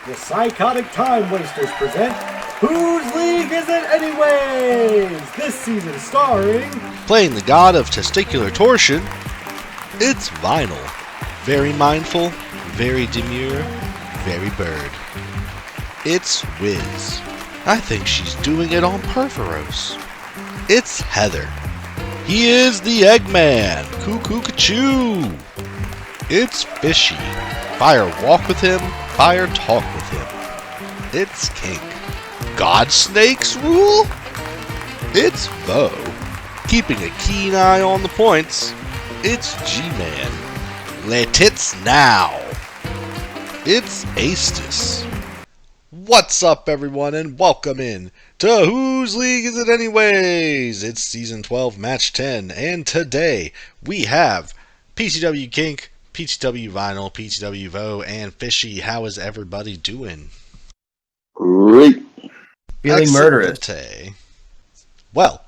The Psychotic Time Wasters present Whose League Is It Anyways? This season starring... Playing the god of testicular torsion, it's Vinyl. Very mindful, very demure, very bird. It's Wiz. I think she's doing it on purpose. It's Heather. He is the Eggman. Cuckoo-ca-choo. It's Fishy. Fire walk with him, fire talk with him. It's Kink. God snakes rule? It's Vo. Keeping a keen eye on the points. It's G-Man. Les tits now. It's Astus. What's up, everyone, and welcome in to Whose League Is It Anyways? It's Season 12, Match 10, and today we have PTW Kink, PTW Vinyl, PTW Vo, and Fishy. How is everybody doing? Great. Feeling murderous. Well,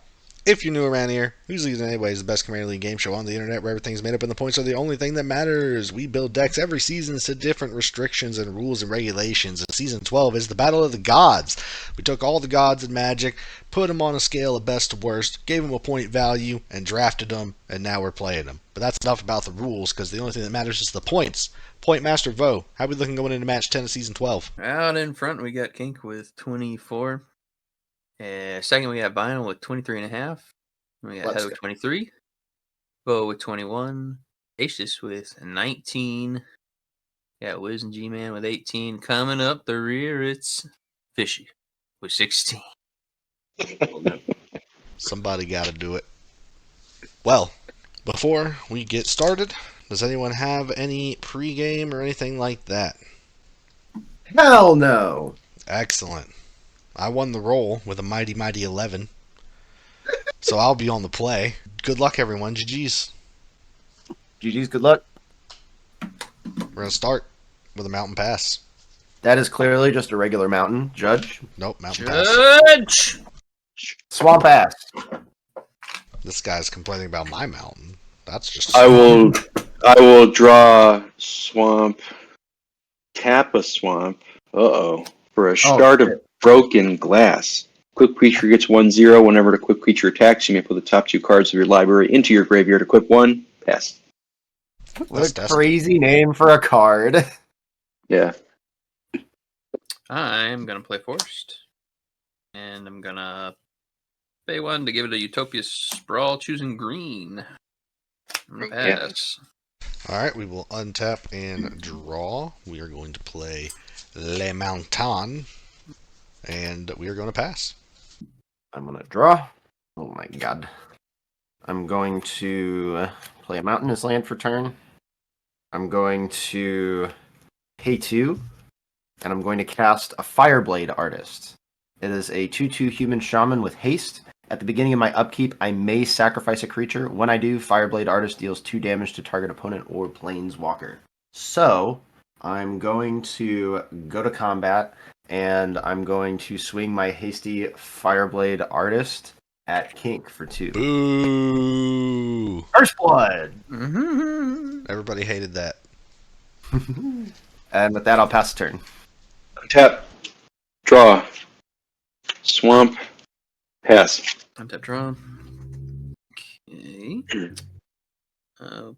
if you're new around here, Whose League Is It Anyways is the best Commander League game show on the internet where everything's made up and the points are the only thing that matters. We build decks every season to different restrictions and rules and regulations. And Season 12 is the Battle of the Gods. We took all the gods in Magic, put them on a scale of best to worst, gave them a point value, and drafted them, and now we're playing them. But that's enough about the rules, because the only thing that matters is the points. Point Master Vo, how are we looking going into Match 10 of Season 12? Out in front, we got Kink with 24. Second, we got Vinyl with 23.5. We got Heather with 23. Bo with 21. Astus with 19. Got Wiz and G-Man with 18. Coming up the rear, it's Fishy with 16. Somebody gotta do it. Well, before we get started, does anyone have any pregame or anything like that? Hell no! Excellent. I won the roll with a mighty 11. So I'll be on the play. Good luck, everyone. GG's. GG's, good luck. We're going to start with a mountain pass. That is clearly just a regular mountain. Judge? Nope, mountain pass. Judge! Swamp ass. This guy's complaining about my mountain. That's just... I will draw swamp, tap a swamp. For a shard of broken glass. Quick creature gets 1/0. Whenever the quick creature attacks, you may put the top 2 cards of your library into your graveyard. Equip 1. Pass. What a crazy name for a card. Yeah. I'm going to play Forest. And I'm going to pay 1 to give it a Utopia Sprawl, choosing green. I'm going to pass. Alright, we will untap and draw. We are going to play Le Mountain. And we are going to pass. I'm going to draw. Oh my god. I'm going to play a mountain as land for turn. I'm going to pay 2. And I'm going to cast a Fireblade Artist. It is a 2/2 human shaman with haste. At the beginning of my upkeep, I may sacrifice a creature. When I do, Fireblade Artist deals 2 damage to target opponent or planeswalker. So, I'm going to go to combat, and I'm going to swing my hasty Fireblade Artist at Kink for 2. Boo! First Blood! Mm-hmm. Everybody hated that. And with that, I'll pass the turn. Tap. Draw. Swamp. Pass. Untap draw. Okay.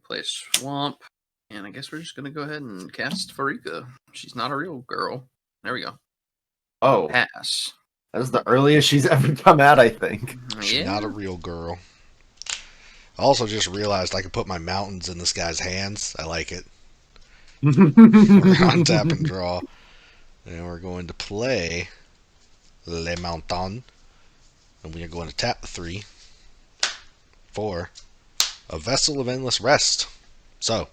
Play a Swamp. And I guess we're just going to go ahead and cast Farika. She's not a real girl. There we go. Oh, Pass. that is the earliest she's ever come out, I think. She's not a real girl. I also just realized I could put my mountains in this guy's hands. I like it. We're going to untap and draw. And we're going to play Le Mountain. And we are going to tap the 3 for a Vessel of Endless Rest. So,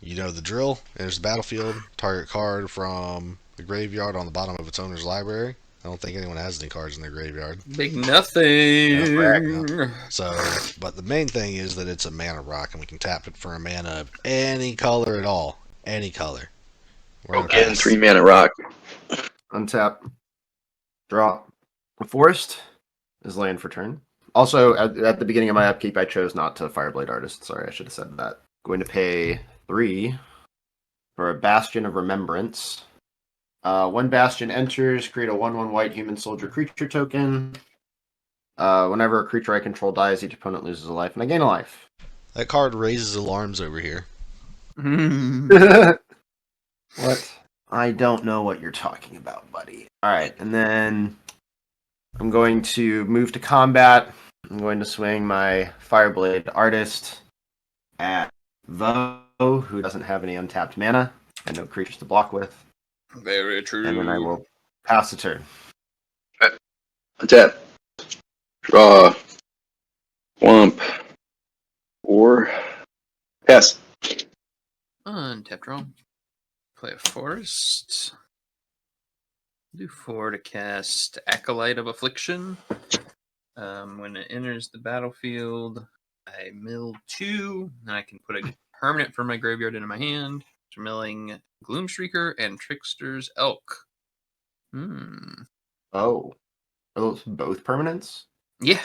you know the drill. There's the battlefield. Target card from the graveyard on the bottom of its owner's library. I don't think anyone has any cards in their graveyard. Big nothing. No. So, but the main thing is that it's a mana rock, and we can tap it for a mana of any color at all. Any color. Again, 3 mana rock. Untap. Draw. Forest is land for turn. Also, at the beginning of my upkeep, I chose not to Fireblade Artist. Sorry, I should have said that. Going to pay 3 for a Bastion of Remembrance. When Bastion enters, create a 1/1 white human soldier creature token. Whenever a creature I control dies, each opponent loses a life, and I gain a life. That card raises alarms over here. What? I don't know what you're talking about, buddy. Alright, and then I'm going to move to combat. I'm going to swing my Fireblade Artist at Vo, who doesn't have any untapped mana and no creatures to block with. Very true. And then I will pass the turn. Untap. Draw. Swamp. Or pass. Untap draw. Play a forest. Do 4 to cast Acolyte of Affliction. When it enters the battlefield, I mill 2, and I can put a permanent from my graveyard into my hand. So milling Gloomstreaker and Trickster's Elk. Oh. Are those both permanents? Yeah.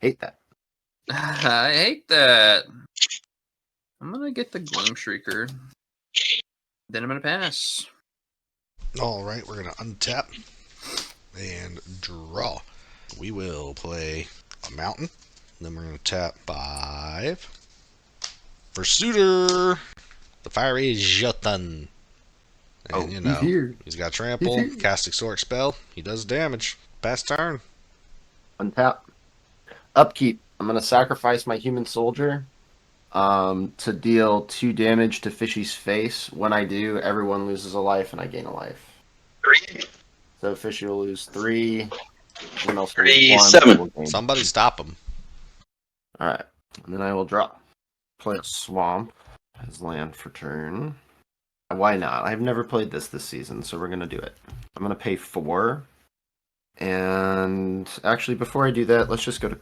Hate that. I hate that. I'm gonna get the Gloomstreaker. Then I'm gonna pass. All right, we're gonna untap and draw. We will play a mountain. Then we're gonna tap 5 for Suitor. The fiery Jotun. And He's here. he's got trample, cast exort spell. He does damage. Pass turn. Untap. Upkeep. I'm going to sacrifice my human soldier to deal 2 damage to Fishy's face. When I do, everyone loses a life and I gain a life. 3. So Fishy will lose 3. Someone else will 3, lose 1, 7. we'll gain. Somebody stop him. Alright. And then I will draw. Play a swamp as land for turn. Why not? I've never played this season, so we're going to do it. I'm going to pay 4. And actually, before I do that, let's just go to...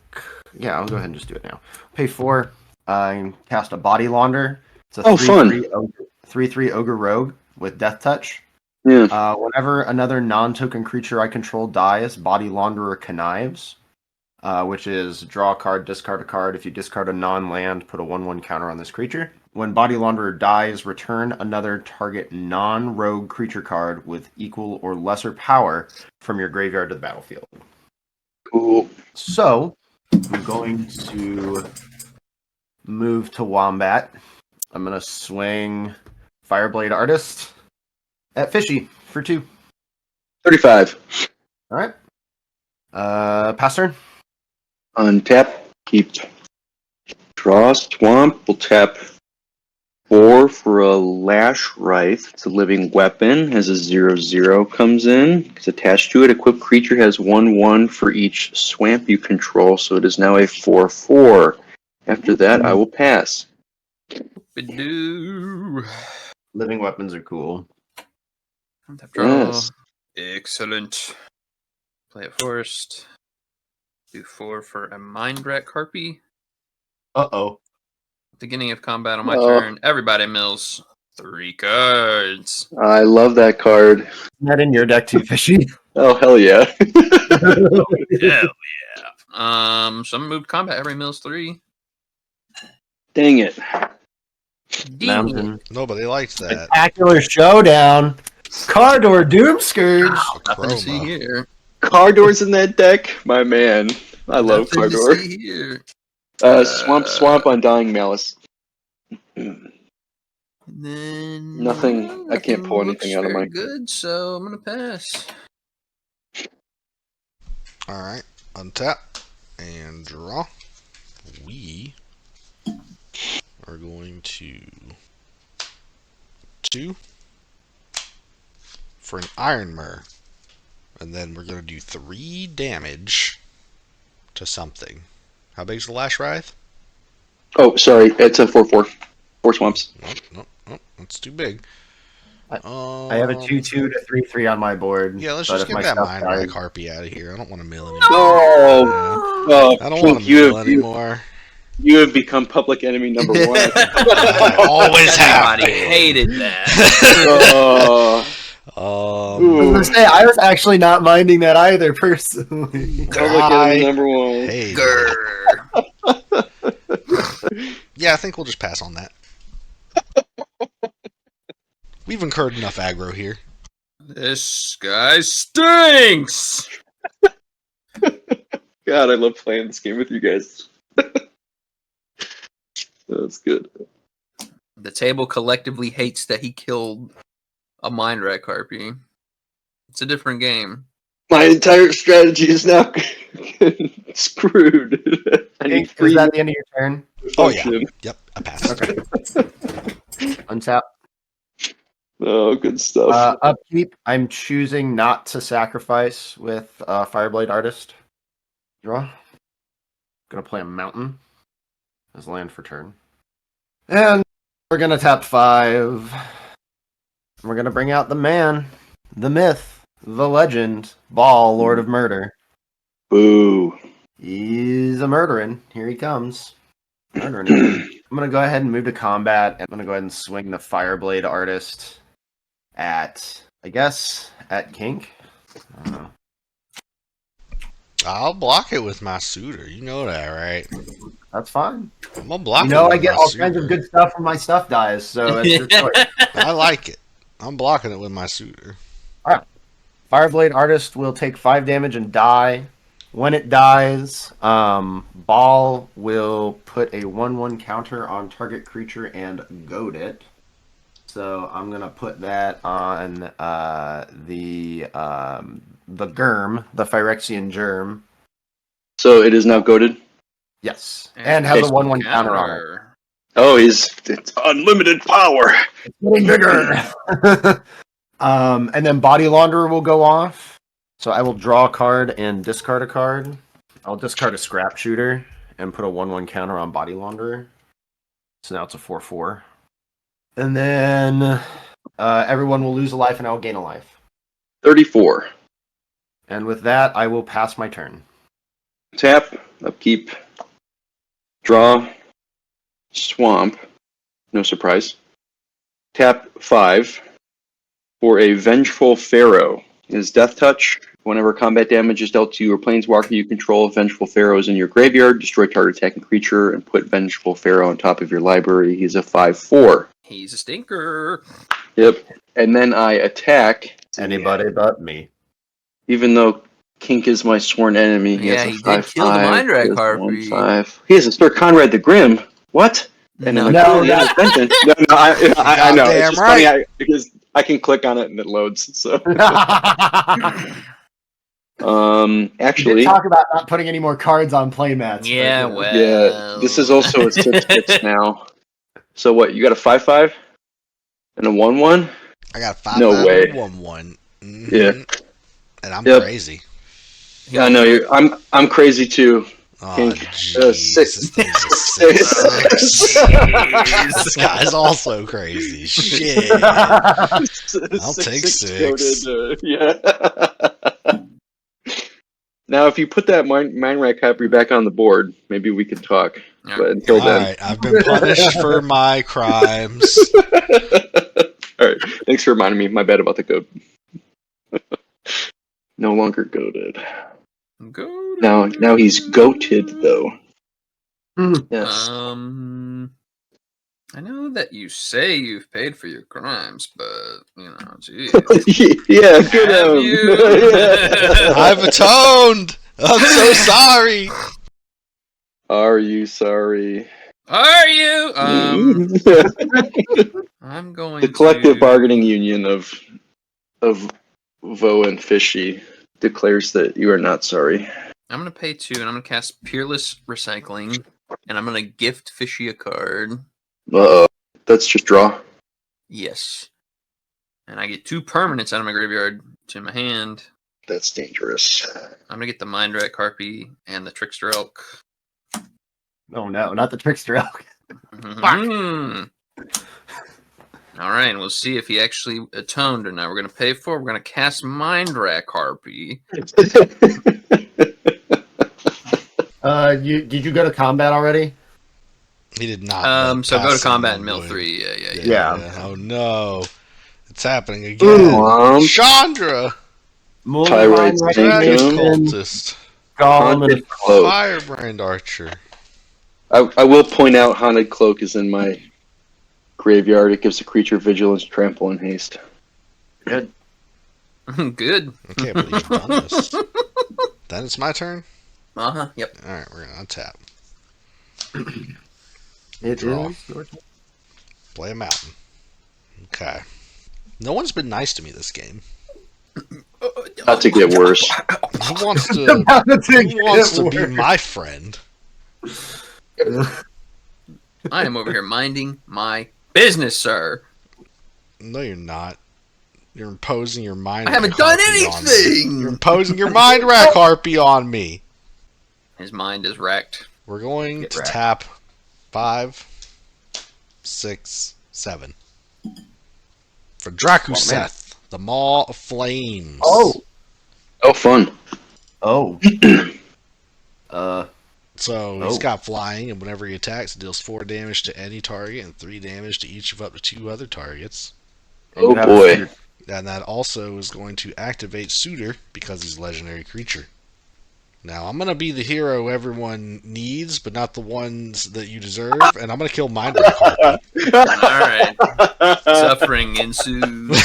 Yeah, I'll go ahead and just do it now. Pay 4. Cast a Body Launder. It's a 3/3 Ogre Rogue with Death Touch. Yeah. Whenever another non-token creature I control dies, Body Launderer connives. Which is draw a card, discard a card. If you discard a non-land, put a 1/1 counter on this creature. When Body Launderer dies, return another target non-rogue creature card with equal or lesser power from your graveyard to the battlefield. Cool. So, I'm going to move to Wombat. I'm going to swing Fireblade Artist at Fishy for 2. 35. Alright. Pass turn. Untap. Keep. Draw. Swamp. We'll tap 4 for a Lash Wraith. It's a living weapon. Has a 0/0 comes in. It's attached to it. Equipped creature has 1/1 for each swamp you control, so it is now a 4/4. After that, I will pass. Bidoo. Living weapons are cool. Untap draw. Yes. Excellent. Play a forest. Do 4 for a Mindrat Carpy. Uh-oh. Beginning of combat on my turn, everybody mills 3 cards. I love that card. Isn't that in your deck too, Fishy? Oh, hell yeah. Hell yeah. So I'm moved combat. Everybody mills 3. Dang it. Mountain. Nobody liked that. Spectacular Showdown. Cardor Doomscourge. Nothing to see Chroma. here. Cardor's in that deck? My man. I love Nothing to Cardor. see here. Swamp, Undying Malice. And then Nothing. I can't pull looks anything out of very my... good, so I'm gonna pass. All right, untap and draw. We are going to 2 for an Iron Myrrh, and then we're going to do 3 damage to something. How big is the Lash Wraith? Oh, sorry. It's a 4/4. 4 swamps. Nope, that's too big. I have a 2/2 to 3/3 on my board. Yeah, let's but just if get my that stuff Mind dies- Rack Harpy out of here. I don't want to mill anymore. Oh, I don't want Pink, to mill anymore. you have become public enemy number 1. I always have Everybody been. hated that. Oh, I was ooh, gonna say, I was actually not minding that either, personally. public enemy number 1. Hey. Grr. Yeah, I think we'll just pass on that. We've incurred enough aggro here. This guy stinks! God, I love playing this game with you guys. That's good. The table collectively hates that he killed a Mind Rat Harpy. It's a different game. My entire strategy is now screwed. I need Is free that the end of your turn? Oh, yeah. function. Yep, I passed. Okay. Untap. Oh, good stuff. Upkeep. I'm choosing not to sacrifice with Fireblade Artist. Draw. Gonna play a mountain as land for turn. And we're gonna tap 5. We're gonna bring out the man, the myth, the legend, Ball, Lord of Murder. Boo. He's a murdering. Here he comes. Murdering. I'm gonna go ahead and move to combat, and I'm gonna go ahead and swing the Fireblade Artist at, I guess, at Kink. I don't know. I'll block it with my suitor. You know that, right? That's fine. I'm gonna block You it know, with I get my all kinds of suitor. good stuff from my stuff dies, so it's your choice. I like it. I'm blocking it with my suitor. Fireblade Artist will take 5 damage and die. When it dies, Ball will put a 1/1 counter on target creature and goad it. So I'm gonna put that on the Germ, the Phyrexian Germ. So it is now goaded. Yes, and has a 1/1 counter on it. Oh, it's unlimited power. Getting bigger. And then Body Launderer will go off. So I will draw a card and discard a card. I'll discard a Scrap Shooter and put a 1/1 counter on Body Launderer. So now it's a 4/4. And then everyone will lose a life and I will gain a life. 34. And with that, I will pass my turn. Tap, upkeep, draw, swamp. No surprise. Tap 5 for a Vengeful Pharaoh. Is Death Touch. Whenever combat damage is dealt to you or planeswalker you control, Vengeful Pharaoh is in your graveyard. Destroy target attacking creature and put Vengeful Pharaoh on top of your library. He's a 5/4. He's a stinker. Yep. And then I attack. Anybody but me. Even though Kink is my sworn enemy, he Yeah, has a he did 5/5. kill the Mind Rat He has Harpy. 1/5. He has a Sir Conrad the Grim. What? And No, then no, I know. It's Goddamn just right. funny because I can click on it and it loads. So, We actually, did talk about not putting any more cards on playmats. Yeah, but, well. yeah, this is also a 6/6 now. So what? You got a 5/5 and a 1/1? I got 5 No way. 1/1. Yeah. And I'm Yep. crazy. Yeah, I know. I'm crazy too. Oh, Kink. jeez. 6. This guy's also crazy. Shit. I'll take 6. Yeah. Now, if you put that Mind Rat Harpy back on the board, maybe we can talk. Yeah. But until then, Alright, I've been punished for my crimes. all right. Thanks for reminding me. My bad about the goat. No longer goated. Now he's goated though. Yes. I know that you say you've paid for your crimes, but geez. Yeah, good Have on you? Yeah. I've atoned. I'm so sorry. Are you sorry? Are you? I'm going The collective to... bargaining union of Vo and Fishy declares that you are not sorry. I'm going to pay 2, and I'm going to cast Peerless Recycling, and I'm going to gift Fishy a card. Uh-oh. That's just draw. Yes. And I get 2 permanents out of my graveyard to my hand. That's dangerous. I'm going to get the Mind Rat Harpy and the Trickster Elk. Oh no, not the Trickster Elk. Mhm. All right, and we'll see if he actually atoned or not. We're going to pay for it. We're going to cast Mind Rat Harpy. Did you go to combat already? He did not. So go to pass combat in him, mill boy. 3. Yeah. Yeah. Oh no. It's happening again. Chandra! Tyrant Dragon Sanctum. Cultist. Haunted Cloak. Firebrand Archer. I will point out Haunted Cloak is in my graveyard. It gives the creature vigilance, trample, and haste. Good. Good. I can't believe you've done this. Then it's my turn? Yep. Alright, we're going to untap. It Draw. is your turn. Play a mountain. Okay. No one's been nice to me this game. Not to get worse. Who wants to be my friend? I am over here minding my business, sir. No, you're not. You're imposing your mind. I haven't done anything. You're imposing your mind rack harpy on me. His mind is wrecked. We're going to wrecked. tap 5, 6, 7 for Drakuseth, the Maw of Flames. Oh. Oh, fun. Oh. So he's got flying, and whenever he attacks, it deals 4 damage to any target and 3 damage to each of up to 2 other targets. Oh, boy. And that also is going to activate Suitor because he's a legendary creature. Now, I'm going to be the hero everyone needs, but not the ones that you deserve, and I'm going to kill Mindbreak Harpy. Alright. Suffering ensues.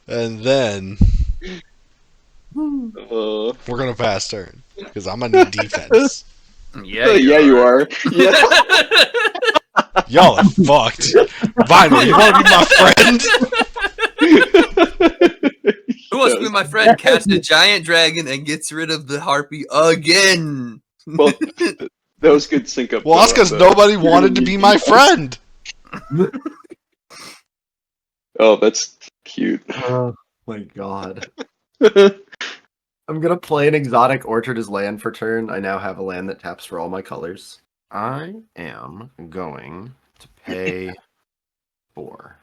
And then we're going to pass turn, because I'm going to need defense. Yeah, You are. Yeah. Y'all are fucked. Vinyl, you want to be my friend? Who wants to be my friend? Casts a giant dragon and gets rid of the harpy again. Well, that was good sync up. Well, that's because nobody wanted to be my friend. Oh, that's cute. Oh my god. I'm gonna play an exotic orchard as land for turn. I now have a land that taps for all my colors. I am going to pay 4.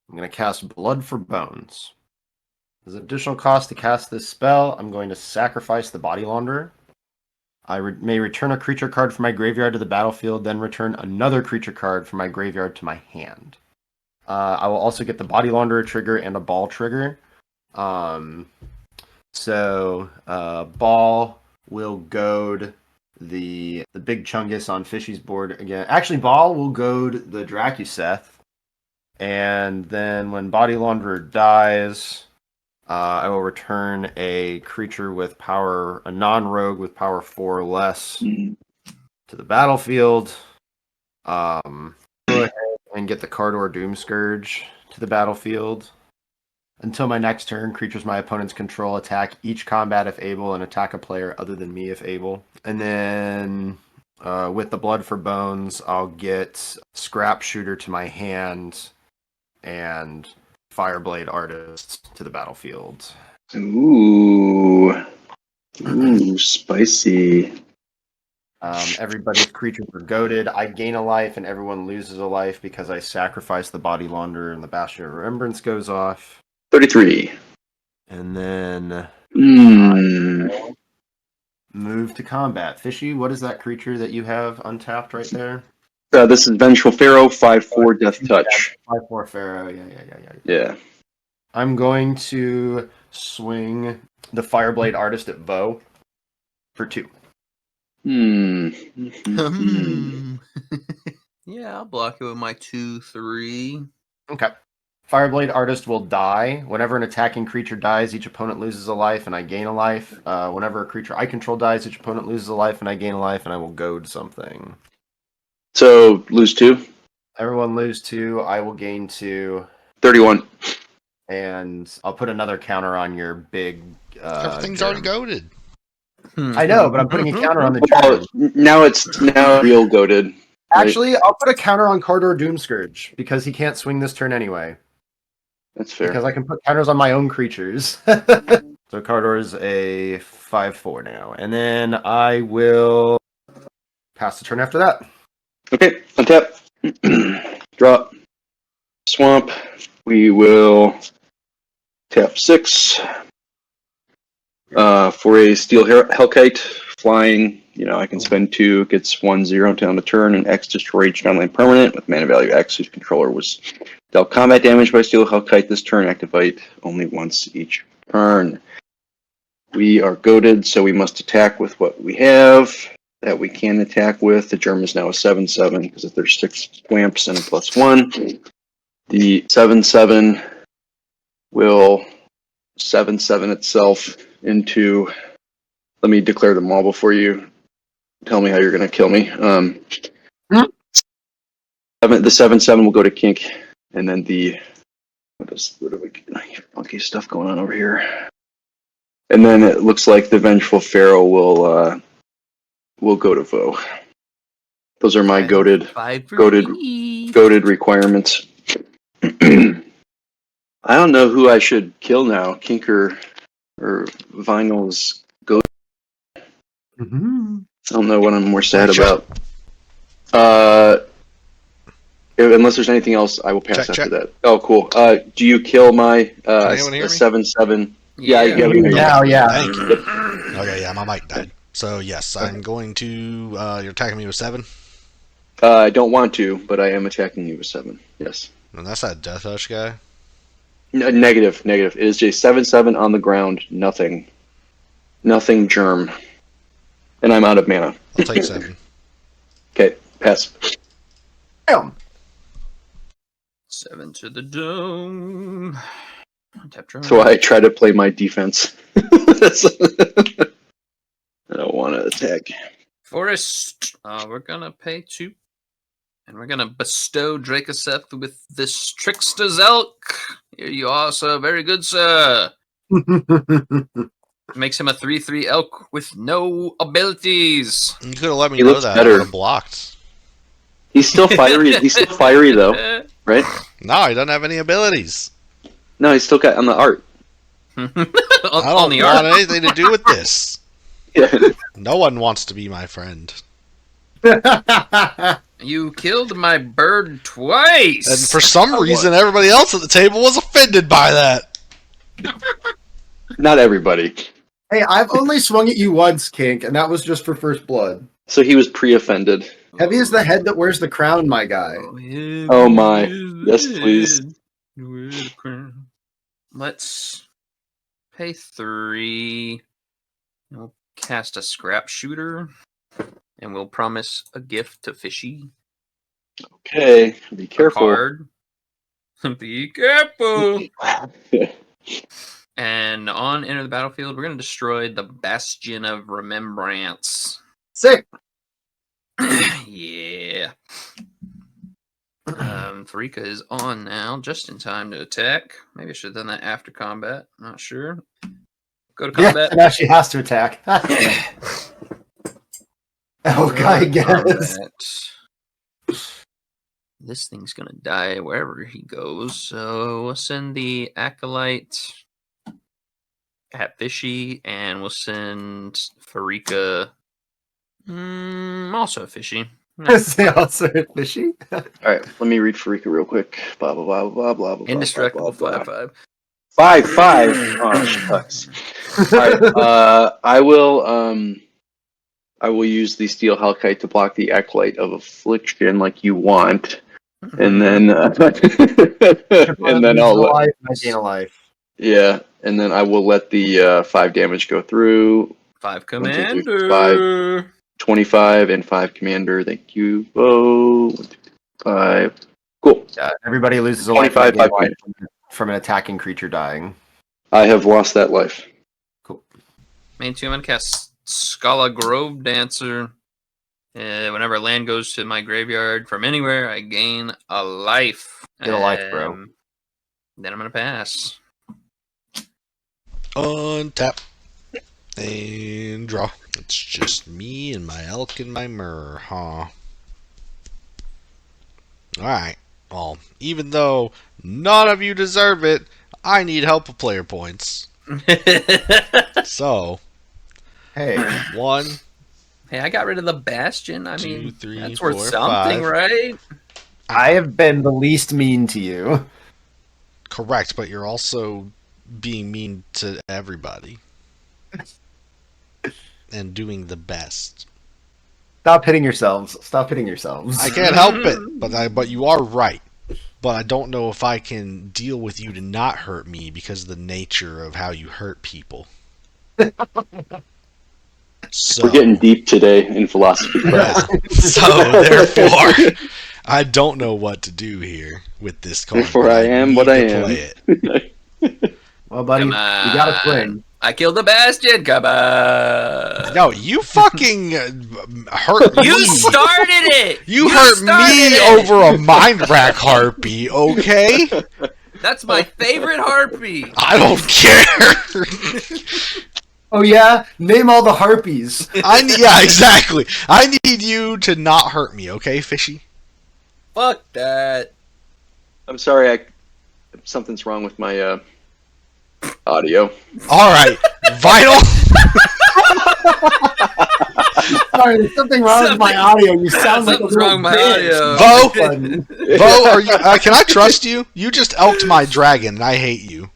I'm going to cast Blood for Bones. As an additional cost to cast this spell, I'm going to sacrifice the Body Launderer. I may return a creature card from my graveyard to the battlefield, then return another creature card from my graveyard to my hand. I will also get the Body Launderer trigger and a Ball trigger. Ball will goad the big Chungus on Fishy's board again. Actually, Ball will goad the Drakuseth. And then when Body Launderer dies, I will return a creature with power, a non-rogue with power 4 or less to the battlefield. Go ahead and get the Cardor Doomscourge to the battlefield. Until my next turn, creatures my opponents control attack each combat if able and attack a player other than me if able. And then with the Blood for Bones, I'll get Scrap Shooter to my hand and Fireblade Artist to the battlefield. Ooh, spicy. Everybody's creatures are goaded. I gain a life and everyone loses a life because I sacrifice the Body Launderer and the Bastion of Remembrance goes off. 33. And then Mm. move to combat. Fishy, what is that creature that you have untapped right there? This is Vengeful Pharaoh, 5/4 Death Touch. 5/4 Pharaoh, Yeah. I'm going to swing the Fireblade Artist at Vo for 2. Yeah, I'll block it with my 2/3. Okay. Fireblade Artist will die. Whenever an attacking creature dies, each opponent loses a life and I gain a life. Whenever a creature I control dies, each opponent loses a life and I gain a life, and I will goad something. So, lose 2? Everyone lose 2, I will gain 2. 31. And I'll put another counter on your big... Everything's already goaded. I know, but I'm putting a counter on the Well, turn. now it's real goaded. Right? Actually, I'll put a counter on Cardor Doomscourge, because he can't swing this turn anyway. That's fair. Because I can put counters on my own creatures. So Cardor is a 5/4 now. And then I will pass the turn after that. Okay, untap. Drop. Swamp. We will tap 6. For a Steel Hellkite, flying, I can spend 2, gets 1/0 down the turn, and X destroy each non-land permanent with mana value X whose controller was dealt combat damage by Steel Hellkite this turn. Activate only once each turn. We are goaded, so we must attack with what we have. that we can attack with. The germ is now a 7/7 because if there's 6 swamps and a +1, the 7/7 will 7/7 itself into. Let me declare them all before you tell me how you're going to kill me. The 7/7 will go to Kink, and then the what do we get? Funky stuff going on over here. And then it looks like the Vengeful Pharaoh will go to Vo. Those are my goated requirements. I don't know who I should kill now, Kink or Vinyl's goat. Mm-hmm. I don't know what I'm more sad Check. about. Unless there's anything else, I will pass Check. after that. Oh, cool. Do you kill my anyone hear me? 7/7? Yeah. Yeah. Thank you. Okay, yeah, my mic died. So yes, I'm going to. You're attacking me with 7. I don't want to, but I am attacking you with 7. Yes. And that's that Death Hush guy. Negative. It is a 7/7 on the ground. Nothing germ. And I'm out of mana. I'll take 7. Okay, pass. Damn. 7 to the dome. Tap drum. So I try to play my defense. I don't want to attack. Forest. We're gonna pay 2. And we're gonna bestow Drakaseth with this Trickster's Elk. Here you are, sir. Very good, sir. Makes him a 3/3 elk with no abilities. You could have let me He know looks that. better. I would have blocked. He's still fiery. He's still fiery though, right? No, he doesn't have any abilities. No, he's still got on the art. I on don't the want art. anything to do with this. Yeah. No one wants to be my friend. You killed my bird twice. And for some reason, everybody else at the table was offended by that. Not everybody. Hey, I've only swung at you once, Kink, and that was just for first blood. So he was pre-offended. Heavy is the head that wears the crown, my guy. Oh my. Yes, please. Let's pay 3. We'll cast a scrap shooter. And we'll promise a gift to Fishy. Okay, be careful. Card. Be careful. And on Enter the Battlefield, we're going to destroy the Bastion of Remembrance. Sick. Yeah. Farika is on now, just in time to attack. Maybe I should have done that after combat. Not sure. Go to Yeah, combat. and now she has to attack. Oh, I guess. This thing's gonna die wherever he goes, so we'll send the Acolyte at Fishy, and we'll send Farika also at Fishy. Say also fishy. All right, let me read Farika real quick. Blah blah blah blah blah blah. Indestructible blah, blah, 5/5. 5/5. Oh, shucks. All right, I will use the Steel Hellkite to block the Acolyte of Affliction like you want, and then I'll let, gain a life. yeah, and then I will let the 5 damage go through. 5 1, 2, 3, commander. 5, 25 and 5 commander. Thank you. Oh, 1, 2, 5. Cool. Yeah, everybody loses a life 25 from an attacking creature dying. I have lost that life. Cool. Main 2, I'm gonna cast Scala Grove Dancer. Whenever land goes to my graveyard from anywhere, I gain a life. Get a life, bro. Then I'm gonna pass. Untap. And draw. It's just me and my elk and my myrrh, huh? Alright. Well, even though none of you deserve it, I need help with player points. So, Hey. 1. Hey, I got rid of the Bastion. I 2, mean, 3, that's 4, worth something, 5. right? I have been the least mean to you. Correct, but you're also being mean to everybody. And doing the best. Stop hitting yourselves. Stop hitting yourselves. I can't help it, but you are right. But I don't know if I can deal with you to not hurt me because of the nature of how you hurt people. So, We're getting deep today in philosophy class. so therefore, I don't know what to do here with this card. Therefore, but I am need what I to am. play it. Well, buddy, you Come on. gotta swing. I killed the Bastion. Come on. No, you fucking hurt me. You started it. You hurt started me it. over a mind rack harpy, okay? That's my favorite harpy. I don't care. Oh yeah, name all the harpies. Yeah, exactly. I need you to not hurt me, okay, Fishy? Fuck that. I'm sorry, something's wrong with my audio. All right, Vinyl. Sorry, there's something wrong with my audio. You sound like a Something's wrong with my audio. Vo, are you? Can I trust you? You just elked my dragon, and I hate you.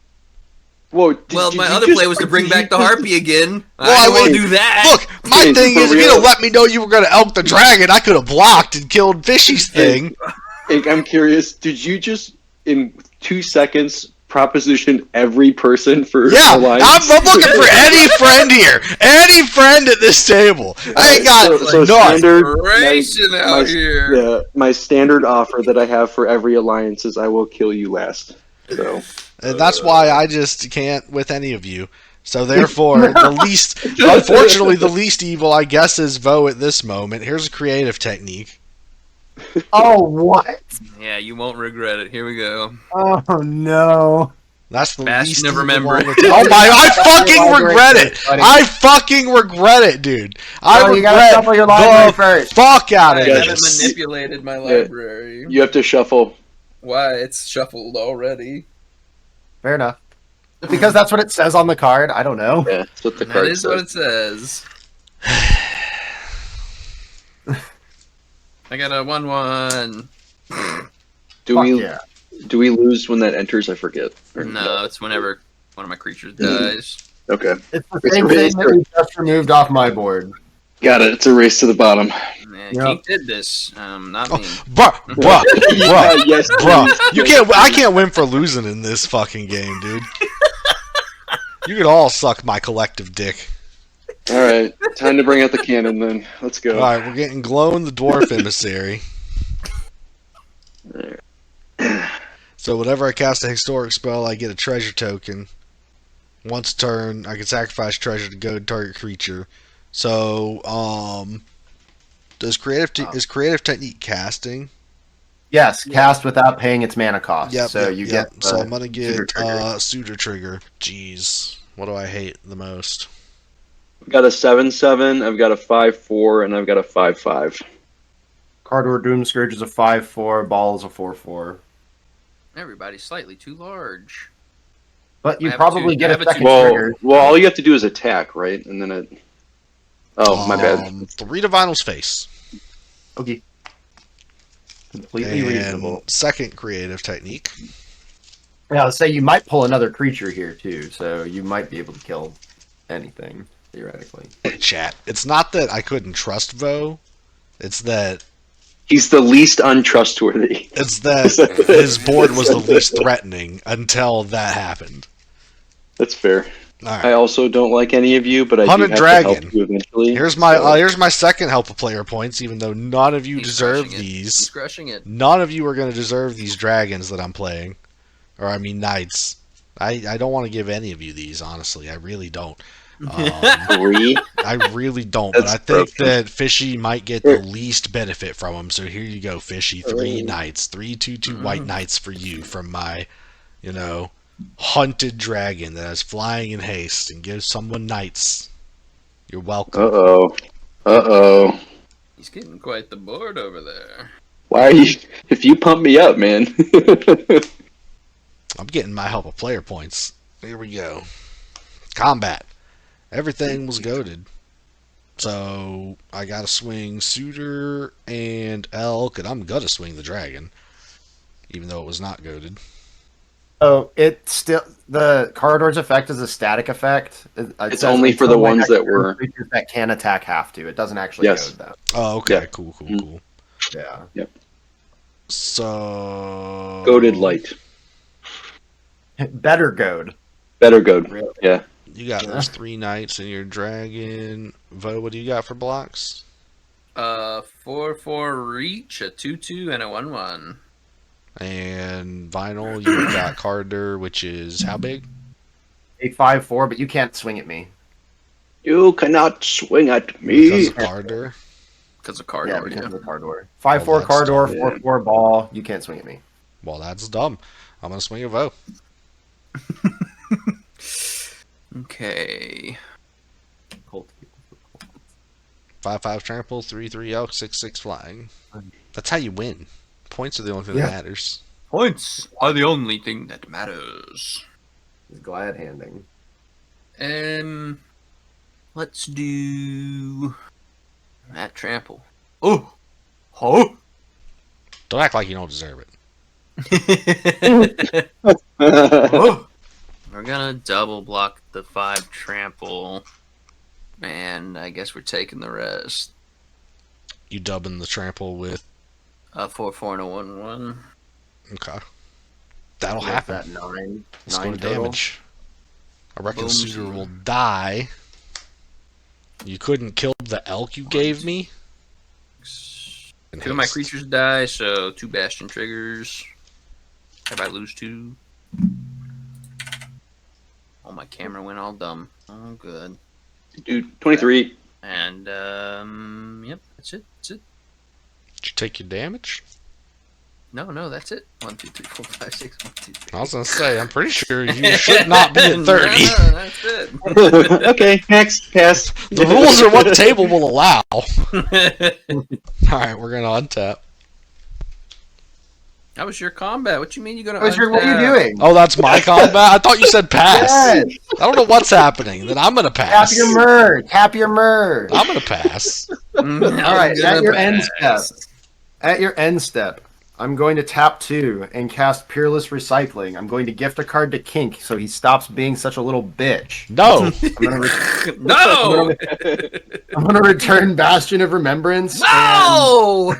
Whoa, Well, my other play was to bring back the harpy again. Well, I I will mean, do that. Look, my Hey, thing for is, if you'd real. have let me know you were going to elk the dragon, I could have blocked and killed Fishy's thing. Hey, I'm curious, did you just, in 2 seconds, proposition every person for Yeah, alliance? I'm looking for any friend here. Any friend at this table. I ain't got So none. standard, Racing out here. Yeah, my standard offer that I have for every alliance is I will kill you last. So And that's why I just can't with any of you. So therefore, unfortunately, the least evil, I guess, is Vo at this moment. Here's a creative technique. Oh what? Yeah, you won't regret it. Here we go. Oh no. That's the Bash least never evil remember one it. that's- Oh my! I fucking regret it. I fucking regret it, dude. I You gotta regret shuffle your library the first. fuck out I of haven't this. manipulated my library. you have to shuffle. Why? It's shuffled already. Fair enough. Because that's what it says on the card. I don't know. Yeah, that's what the That card is says. what it says. I got a 1-1. Do Fuck we yeah. do we lose when that enters? I forget. Or- No, it's whenever one of my creatures dies. Okay, It's the same thing that we just removed off my board. got it. It's a race to the bottom. Yeah, Yep. King did this. Not me. Bruh, Yes, bruh. You can't. I can't win for losing in this fucking game, dude. You could all suck my collective dick. All right, time to bring out the cannon then. Let's go. All right, we're getting Glowing the Dwarf Emissary. So whenever I cast a historic spell, I get a treasure token. Once a turn, I can sacrifice treasure to go to target creature. So, is creative technique casting? Yes, cast without paying its mana cost. So you get. So I'm gonna get suitor trigger. suitor trigger. Jeez, what do I hate the most? I've got a 7/7. I've got a 5/4, and I've got a 5/5. Cardor Doom Scourge is a 5/4. Ball is a 4/4. Everybody's slightly too large. But you I have probably two- get I a have a second two- trigger. Well, all you have to do is attack, right? And then it. Oh, my bad. 3 to Vinyl's face. Okay. Completely And reasonable. second creative technique. Yeah, let's say you might pull another creature here too, so you might be able to kill anything theoretically. Chat. It's not that I couldn't trust Vo. It's that He's the least untrustworthy. his board was the least threatening until that happened. That's fair. All right. I also don't like any of you, but I do Hunted have Dragon. to help you eventually. Here's my second help of player points, even though none of you He's deserve crushing it. He's these. crushing it. None of you are going to deserve these dragons that I'm playing. Or, I mean, knights. I don't want to give any of you these, honestly. I really don't. 3. I really don't. But That's I think broken. that Fishy might get the least benefit from them. So here you go, Fishy. 3 knights. 3/2/2 white knights for you from my, hunted dragon that is flying in haste and gives someone knights. You're welcome. Uh-oh. He's getting quite the board over there. Why are you... If you pump me up, man. I'm getting my help of player points. Here we go. Combat. Everything was goaded. So I gotta swing Suitor and Elk, and I'm gonna swing the dragon. Even though it was not goaded. Oh, it still the Corridor's effect is a static effect. It It's says only for until the my ones next that turn, were- creatures that can attack have to. It doesn't actually Yes. goad them. Oh, okay. Yeah. Cool. Mhm. Yeah. So Goaded light. Better goad. Better goad. Really? Yeah. You got Yeah. those 3 knights and your dragon. Vo, what do you got for blocks? 4/4 reach, a 2/2, and a 1/1. And Vinyl, you've got Carter, which is how big? A 5/4, but you can't swing at me. You cannot swing at Because me. of Carter. Because of card Yeah, door, because yeah. of the car door. 5/4 that's car door, dumb. 4/4 ball. You can't swing at me. Well, that's dumb. I'm going to swing a Vo. Okay. 5/5 trample, 3/3 elk, 6/6 flying. That's how you win. Points are the only thing Yeah. that matters. Points are the only thing that matters. He's glad handing. Let's do that trample. Oh, oh. Don't act like you don't deserve it. Oh. We're gonna double block the 5 trample, and I guess we're taking the rest. You dubbing the trample with. A 4/4 and a 1/1. Okay. That'll What's happen. that, 9? Let's go 9 to total? damage. I reckon Boom, Suitor Suitor. will die. You couldn't kill the elk you gave me? 2 of my creatures die, so 2 Bastion triggers. If I lose 2. Oh, my camera went all dumb. Oh, good. Dude, 23. And, yep, that's it. That's it. Did you take your damage? No, that's it. 1, 2, 3, 4, 5, 6, 1, 2, 3. I was going to say, I'm pretty sure you should not be at 30. No, that's it. Okay, next, pass. The rules are what the table will allow. Alright, we're going to untap. That was your combat. What you mean you're gonna? What are you doing? Oh, that's my combat? I thought you said pass. Yes. I don't know what's happening. Then I'm going to Tap pass. your merge. Tap your merge. I'm going to pass. All right, at your end step. At your end step, I'm going to tap 2 and cast Peerless Recycling. I'm going to gift a card to Kink so he stops being such a little bitch. No. No! I'm going to return Bastion of Remembrance. No!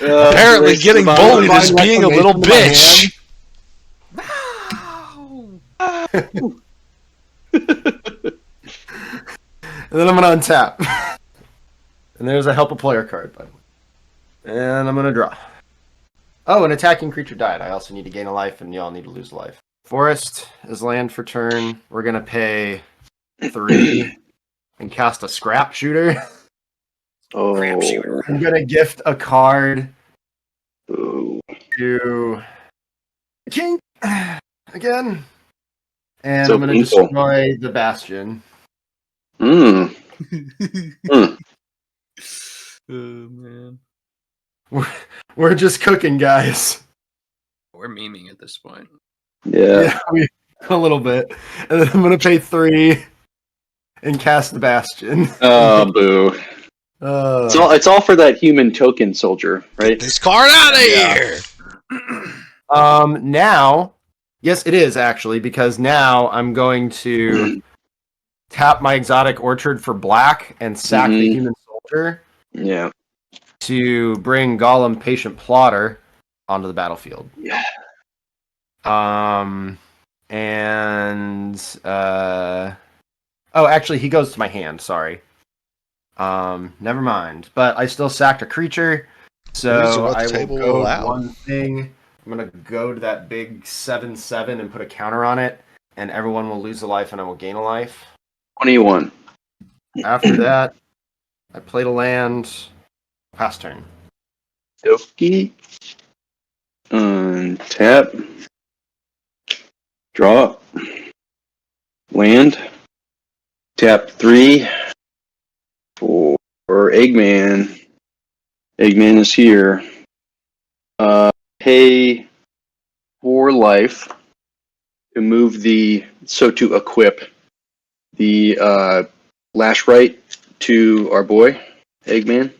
Apparently getting bullied is being a little bitch. No! And then I'm going to untap. And there's a help a player card, by the way. And I'm going to draw. Oh, an attacking creature died. I also need to gain a life, and y'all need to lose a life. Forest is land for turn. We're going to pay 3 and cast a Scrap Shooter. Oh. Crap shooter. I'm going to gift a card Ooh. to King again. And So I'm going to painful. destroy the Bastion. Mm. Oh man, We're just cooking, guys. we're memeing at this point. Yeah. A little bit. And then I'm going to pay 3 and cast the Bastion. Oh, boo. It's all for that human token soldier, right? This card out of here. Now, yes, it is actually, because now I'm going to tap my Exotic Orchard for black and sack the human soldier Yeah. to bring Gollum Patient Plotter onto the battlefield. Yeah. Oh, actually, he goes to my hand. Sorry. Never mind. But I still sacked a creature, These are so what the I will table will go allow. one thing. I'm gonna go to that big 7/7 and put a counter on it, and everyone will lose a life, and I will gain a life. 21. After that, I played a land. Pass turn. Doki. Tap. Draw. Land. Tap 3 for Eggman. Eggman is here. Pay 4 life to move to equip the Lash Right to our boy, Eggman.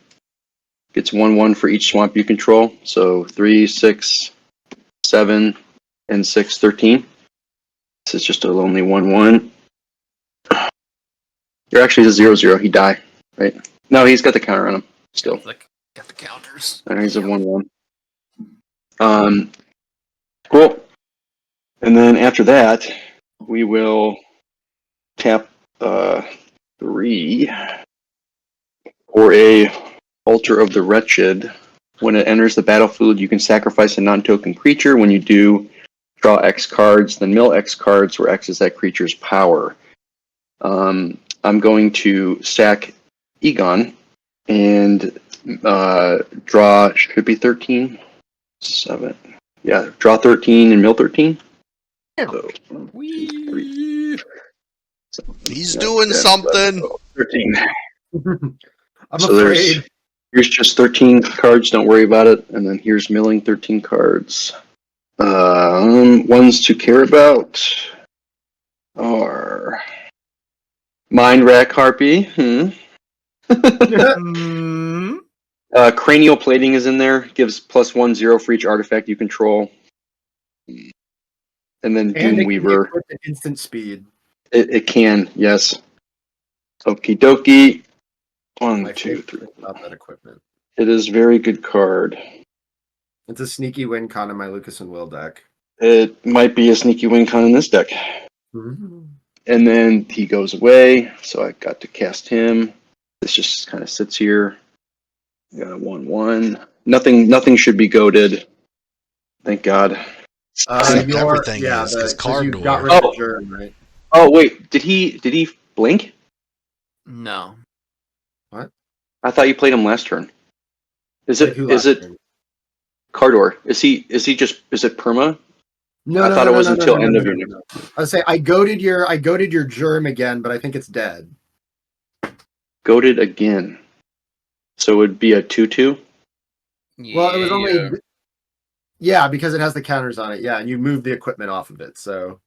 Gets 1/1 for each swamp you control. So 3, 6, 7, and 6, 13. This is just a lonely 1/1. You're actually a 0/0. He die, right? No, he's got the counter on him still. Like, got the counters. He's a 1/1. Cool. And then after that, we will tap 3 or a Altar of the Wretched. When it enters the battlefield, you can sacrifice a non-token creature. When you do, draw X cards, then mill X cards, where X is that creature's power. I'm going to sack Egon and draw, should be 13? 7. Yeah, draw 13 and mill 13. So, 3. He's doing something. 13. I'm So afraid. here's just 13 cards, don't worry about it. And then here's milling 13 cards. Ones to care about are Mind Rack Harpy. Cranial Plating is in there. Gives +1/0 for each artifact you control. And then Doom Weaver. Instant speed. It can, yes. Okie dokie. One, My 2, favorite 3. thing about that equipment. It is very good card. It's a sneaky win con in my Lucas and Will deck. It might be a sneaky win con in this deck. Mm-hmm. And then he goes away, so I got to cast him. This just kind of sits here. Got a 1/1. Nothing should be goated. Thank God. Everything is, because card you got door. rid of the germ, right? Oh wait, did he blink? No. I thought you played him last turn. Is it turn? Cardor? Is it perma? No, I thought it was until end of your next. I was saying I goaded your germ again, but I think it's dead. Goated again. So it would be a 2/2. Well, it was only because it has the counters on it. Yeah, and you moved the equipment off of it. So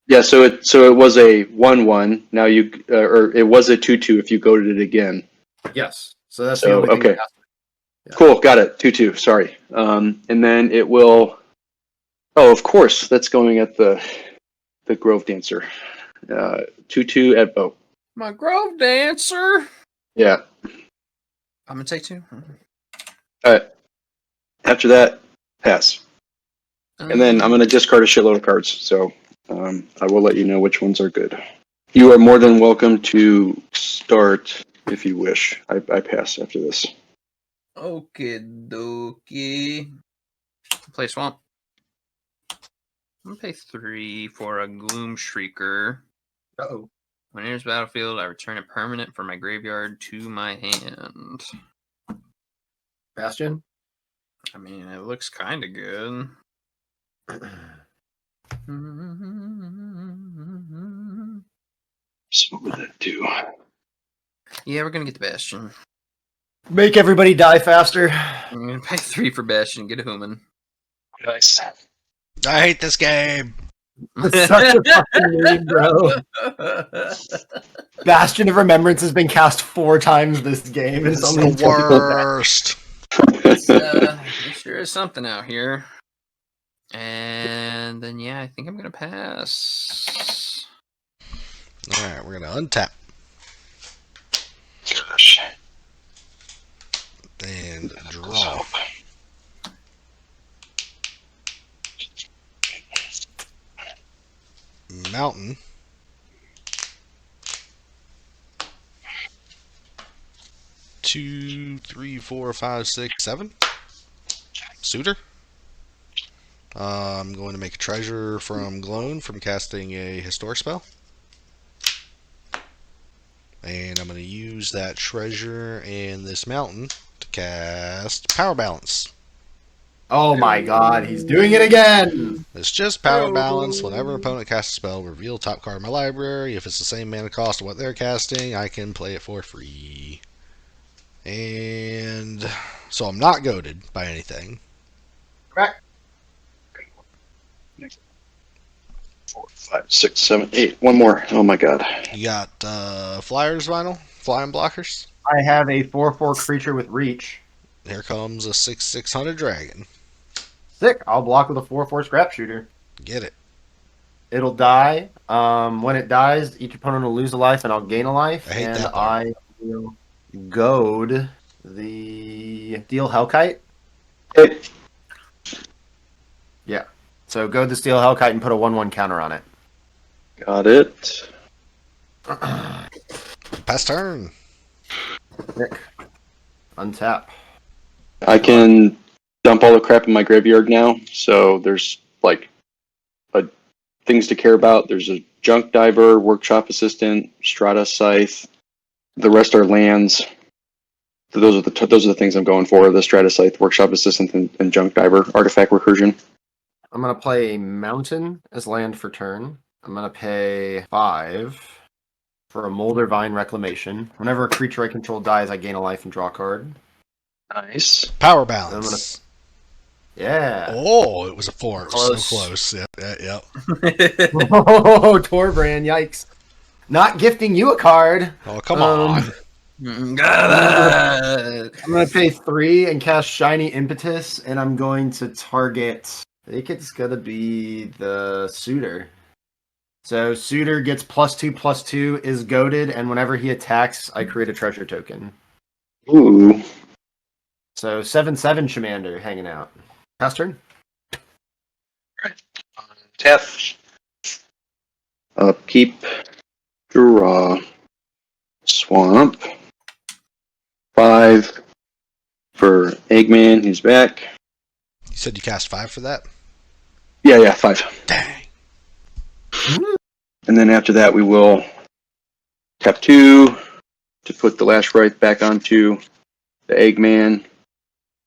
Yeah, so it was a 1/1. Now or it was a 2/2 if you goated it again. yes. So that's So, the only thing. okay. Yeah. Cool, got it. 2/2. Sorry. And then it will. Oh, of course, that's going at the Grove Dancer. 2/2 at bow. My Grove Dancer. Yeah. I'm gonna take 2. All right. After that, pass. And then I'm going to discard a shitload of cards. So I will let you know which ones are good. You are more than welcome to start if you wish. I pass after this. Okay, dokie. Play Swamp. I'm gonna pay 3 for a Gloom Shrieker. Uh-oh. When it enters battlefield, I return a permanent from my graveyard to my hand. Bastion. I mean, it looks kind of good. So what would that do? Yeah, we're gonna get the Bastion. Make everybody die faster. I'm gonna pay 3 for Bastion. Get a human. Nice. I hate this game. That's such a fucking meme, bro. Bastion of Remembrance has been cast 4 times this game. And It's it's only the worst. It sure is something out here. And then, yeah, I think I'm going to pass. Alright, we're going to untap. Gosh. And draw. Mountain. Two, three, 4, 5, 6, 7. Suitor. I'm going to make a treasure from Gloan from casting a Historic spell. And I'm going to use that treasure and this mountain to cast Power Balance. Oh my god, he's doing it again! It's just Power Balance. Whenever an opponent casts a spell, reveal top card of my library. If it's the same mana cost of what they're casting, I can play it for free. And so I'm not goaded by anything. Crack. 4, 5, 6, 7, 8. One more. Oh my god. You got flyers, Vinyl? Flying blockers? I have a 4/4 creature with reach. Here comes a 6/600 dragon. Sick. I'll block with a 4/4 scrap shooter. Get it. It'll die. When it dies, each opponent will lose a life and I'll gain a life. I hate and that part. I will goad the Steel Hellkite. Hey. Yeah. So goad the Steel Hellkite and put a 1/1 counter on it. Got it. Pass turn. Nick, untap. I can dump all the crap in my graveyard now. So there's like things to care about. There's a junk diver, workshop assistant, strata scythe. The rest are lands. So those are the things I'm going for: the strata scythe, workshop assistant, and junk diver, artifact recursion. I'm gonna play a mountain as land for turn. I'm gonna pay 5 for a Molder Vine Reclamation. Whenever a creature I control dies, I gain a life and draw a card. Nice. Power balance. Yeah. Oh, it was a 4. It was Close. so close. Yep. Oh, Torbrand, yikes. Not gifting you a card. Oh, come on. I'm going to pay 3 and cast Shiny Impetus, and I'm going to target... I think it's going to be the Suitor. So Suitor gets +2/+2, is goaded, and whenever he attacks, I create a treasure token. Ooh. So 7/7 Shamander hanging out. Pass turn. Tap. Upkeep. Draw. Swamp. 5 for Eggman. He's back. You said you cast 5 for that? Yeah, 5. Dang. And then after that, we will tap 2 to put the Lash Right back onto the Eggman.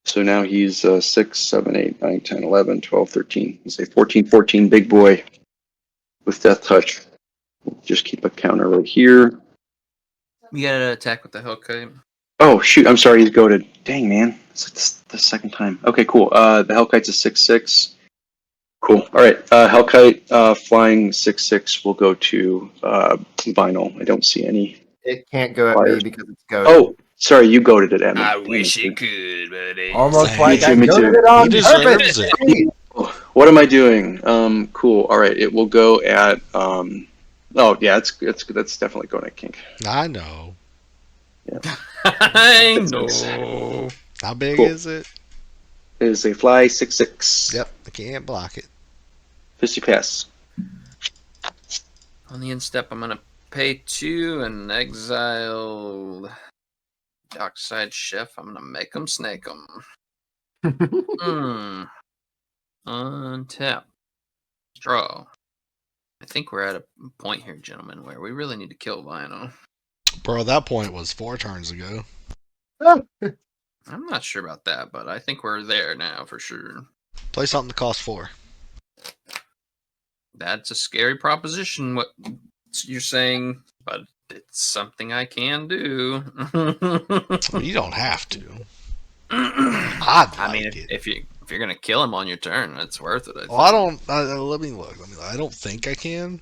So now he's 6, 7, 8, 9, 10, 11, 12, 13. Let's say 14, big boy with Death Touch. Just keep a counter right here. You gotta attack with the Hellkite. Oh, shoot. I'm sorry. He's goaded. Dang, man. It's like the second time. Okay, cool. The Hellkite's a 6/6. Cool. All right. Hellkite flying 6/6 will go to Vinyl. I don't see any. It can't go at Fire. me because it's goaded. Oh, sorry. You goaded it at me. I Dang wish it. it could, buddy. Almost Me like too, I me goaded too. it on He deserves purpose. it. What am I doing? Cool. All right. It will go at. Oh yeah, that's definitely going at Kink. I know. I know. How big Cool. is it? It is a fly 6/6. Yep, I can't block it. Fisty pass. On the end step, I'm gonna pay 2 and exile Dockside Chef. I'm gonna make him snake him. Untap. Draw. I think we're at a point here, gentlemen, where we really need to kill Vinyl. Bro, that point was 4 turns ago. I'm not sure about that, but I think we're there now for sure. Play something that costs 4. That's a scary proposition, what you're saying, but it's something I can do. Well, you don't have to. I'd like I mean, it. if you're gonna kill him on your turn, it's worth it. Well, I don't. Let me look. I don't think I can.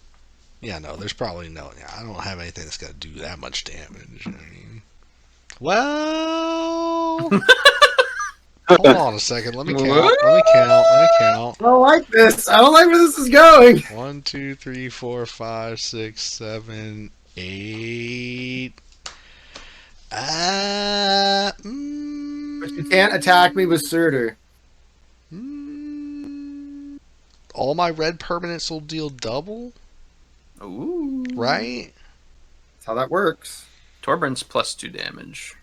Yeah, no. There's probably no. Yeah, I don't have anything that's gonna do that much damage. I mean, well, hold on a second. Let me count. I don't like this. I don't like where this is going. 1, 2, 3, 4, 5, 6, 7, 8. But you can't attack me with Surtur. All my red permanents will deal double, Ooh. right? That's how that works. Torbrand's +2 damage.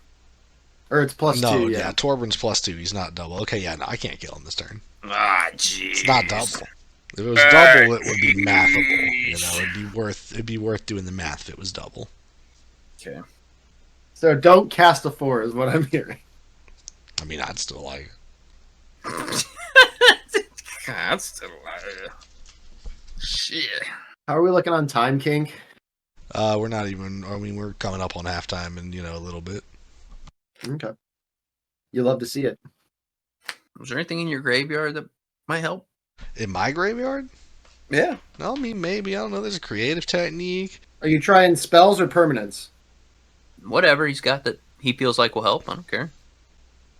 Or it's +2, No, yeah. Torbern's +2. He's not double. Okay, yeah, no, I can't kill him this turn. Ah, jeez. It's not double. If it was double, it would be mathable. You know, it'd be worth doing the math if it was double. Okay. So don't cast a 4 is what I'm hearing. I mean, I'd still like it. That's still shit. How are we looking on time, King? We're not even. I mean, we're coming up on halftime in a little bit. Okay. You love to see it. Was there anything in your graveyard that might help? In my graveyard? Yeah. No, I mean maybe. I don't know. There's a creative technique. Are you trying spells or permanents? Whatever he's got that he feels like will help. I don't care.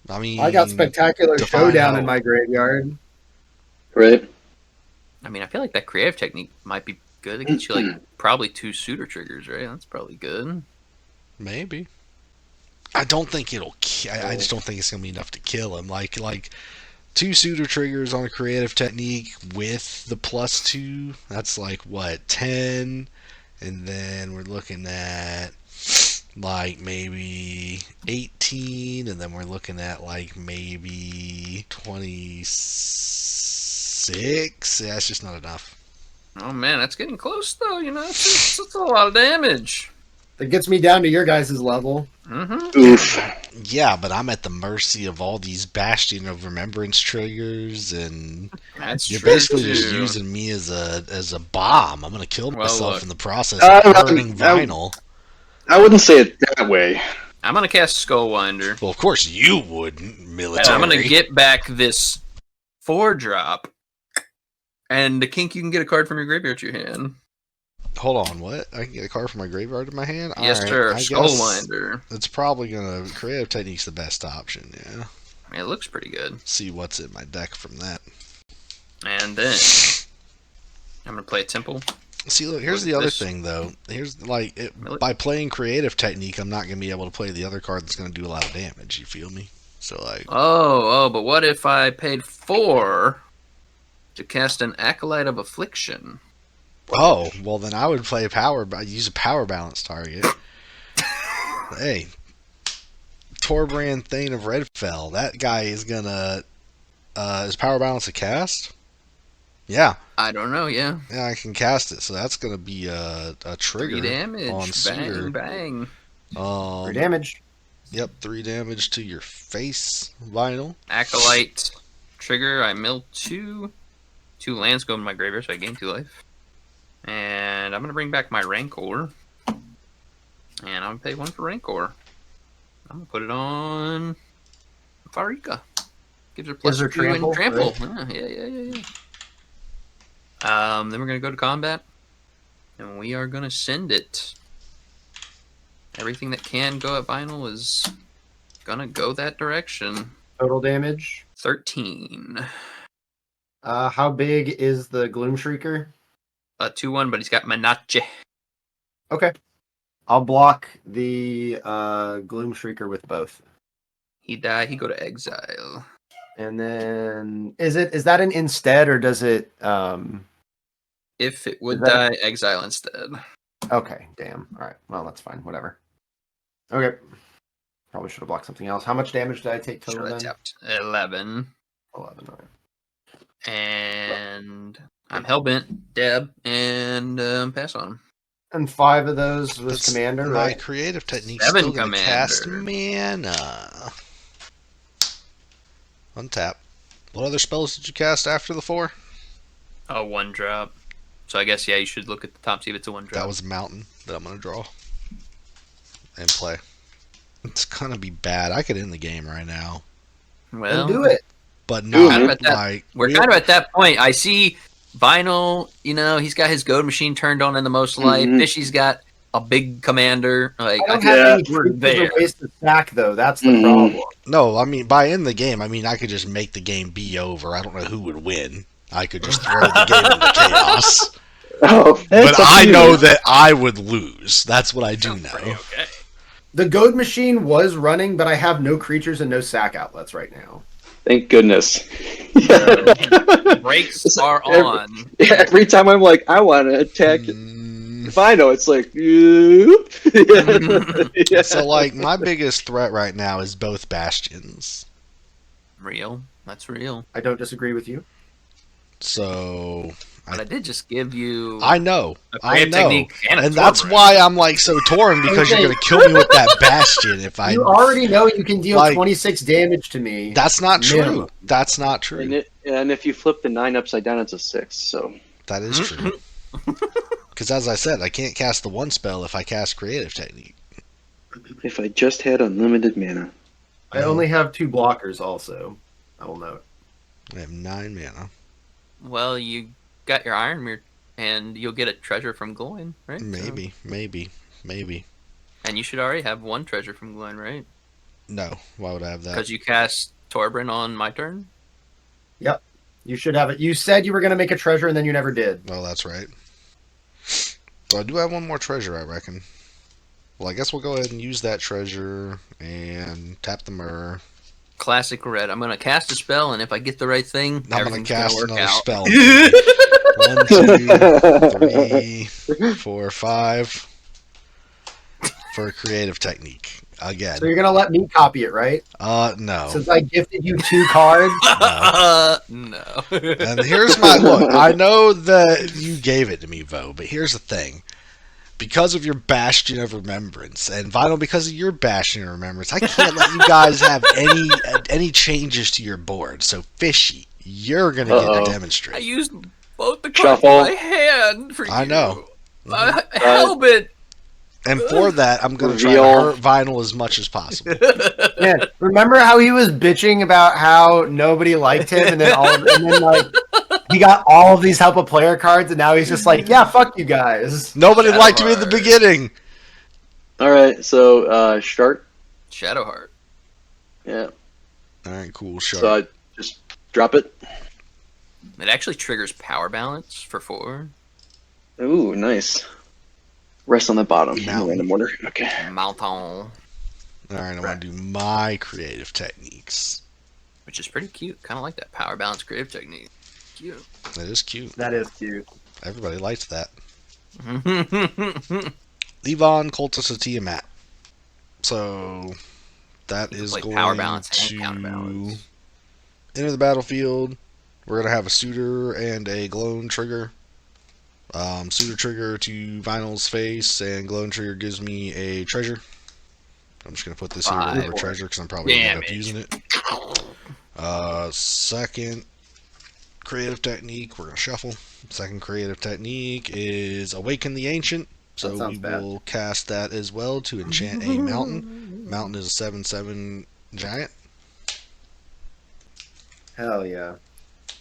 I mean, I got Spectacular define Showdown how- in my graveyard. Right. I mean, I feel like that creative technique might be good. It gets you like probably 2 suitor triggers, right? That's probably good. Maybe. I don't think it'll. I just don't think it's gonna be enough to kill him. Like 2 suitor triggers on a creative technique with the +2. That's like what 10, And then we're looking at like maybe 18, and then we're looking at like maybe 26. Yeah, it's just not enough. Oh man, that's getting close though. You know, it's a lot of damage. That gets me down to your guys' level. Mm-hmm. Oof. Yeah, but I'm at the mercy of all these Bastion of Remembrance triggers, and That's you're true basically too. just using me as a bomb. I'm gonna kill myself look. in the process of hurting I- Vinyl. I wouldn't say it that way. I'm gonna cast Skullwinder. Well, of course you wouldn't, military. And I'm gonna get back this 4-drop. And the Kink, you can get a card from your graveyard to your hand. Hold on, what? I can get a card from my graveyard in my hand? Yes, Alright, sir. I guess Skullwinder. it's probably gonna... Creative Technique's the best option, yeah. It looks pretty good. See what's in my deck from that. And then I'm gonna play a Temple. See, look, here's the other thing, though. Here's, like, by playing Creative Technique, I'm not going to be able to play the other card that's going to do a lot of damage, you feel me? So, like... Oh, but what if I paid 4 to cast an Acolyte of Affliction? Oh, well, then I would play use a power balance target. Hey, Torbrand Thane of Redfell, that guy is going to... is power balance a cast? Yeah. I don't know, yeah. Yeah, I can cast it, so that's going to be a trigger 3 damage. on Bang, Suitor. bang. 3 damage. Yep, 3 damage to your face, Vinyl. Acolyte trigger. I mill 2. 2 lands go in my graveyard, so I gain 2 life. And I'm going to bring back my Rancor. And I'm going to pay 1 for Rancor. I'm going to put it on Farika. Gives her plus 2 trample, and trample. right? Yeah. Then we're going to go to combat. And we are going to send it. Everything that can go at Vinyl is going to go that direction. Total damage. 13. How big is the Gloom Shrieker? 2-1, but he's got Manache. Okay. I'll block the Gloom Shrieker with both. He die, he go to exile. And then is that an instead, or does it If it would Is that- die, exile instead. okay, damn. Alright. Well, that's fine. Whatever. Okay. Probably should have blocked something else. How much damage did I take Should total have then? tapped 11. 11. Alright. And I'm Hellbent, Deb, and pass on him. And 5 of those was That's Commander, My right? creative technique's 7 still going to cast commander. mana. Untap. What other spells did you cast after the 4? A 1-drop. So I guess, yeah, you should look at the top, see if it's a 1-drop. That was Mountain that I'm going to draw. And play. It's going to be bad. I could end the game right now. well, Then do it. But Ooh, not kind of at that- like... we're kind of at that point. I see Vinyl, he's got his goad machine turned on in the most life. Mhm. Fishy's got a big commander. Like, I don't I have Yeah. any We're creatures there. to waste the stack, though. That's the Mhm. problem. No, I mean, by end the game, I mean, I could just make the game be over. I don't know who would win. I could just throw the game into chaos. Oh, But that's up to I you. know that I would lose. That's what I do know. Okay. The goad machine was running, but I have no creatures and no sack outlets right now. Thank goodness. Brakes are every- on. Every time I'm like, I want to attack. Mm, If I know, it's like, "Yoop." Yeah. So, like, my biggest threat right now is both Bastions. Real. That's real. I don't disagree with you. So, But I did just give you I know. a I creative know. technique and, a And that's Torbrand. why I'm, like, so torn, because you're Okay. going to kill me with that Bastion if I... You already know you can deal Like, 26 damage to me. That's not true. Minimum. That's not true. And if you flip the 9 upside down, it's a 6. So That is true. Because as I said, I can't cast the 1 spell if I cast Creative Technique. if I just had unlimited mana, I only have 2 blockers also. I will note. I have 9 mana. Well, you got your Iron Mirror, and you'll get a treasure from Gloin, right? Maybe. And you should already have 1 treasure from Gloin, right? No. Why would I have that? Because you cast Torbrand on my turn. Yep. You should have it. You said you were going to make a treasure and then you never did. Well, that's right. So I do have 1 more treasure, I reckon. Well, I guess we'll go ahead and use that treasure and tap the mirror. classic red. I'm gonna cast a spell, and if I get the right thing, I'm gonna everything's cast work another out. spell. 1, 2, 3, 4, 5 for a creative technique. Again. So you're gonna let me copy it, right? No. Since I gifted you 2 cards. No. And here's my look. I know that you gave it to me, Vo, but here's the thing. Because of your Bastion of Remembrance, and Vinyl, because of your Bastion of Remembrance, I can't let you guys have any changes to your board. So, Fishy, you're going to get to I demonstrate. used both the cards Shuffle. in my hand for you. I know. Helmet. And for that, I'm going to try to Reveal. hurt Vinyl as much as possible. Yeah, remember how he was bitching about how nobody liked him, and then like he got all of these help a player cards, and now he's just like, yeah, fuck you guys. Nobody liked me in the beginning. All right, so start. Shadowheart. Yeah. All right, cool. Sharp. So I just drop it. It actually triggers power balance for 4. Ooh, nice. Rest on the bottom in the Mountain. random order. Okay. Mountain. All right, I want to do my creative techniques. Which is pretty cute. Kind of like that power balance creative technique. Cute. That is cute. That is cute. Everybody likes that. Levon, Cultus, and Tiamat. So that You can is play going power balance and to counterbalance. enter the battlefield. We're going to have a suitor and a glown trigger. Suitor trigger to Vinyl's face, and glown trigger gives me a treasure. I'm just going to put this here over treasure because I'm probably going to end up using it. Second creative technique, we're going to shuffle. Second creative technique is Awaken the Ancient. So we will cast that as well to enchant a mountain. Mountain is a 7/7 giant. Hell yeah.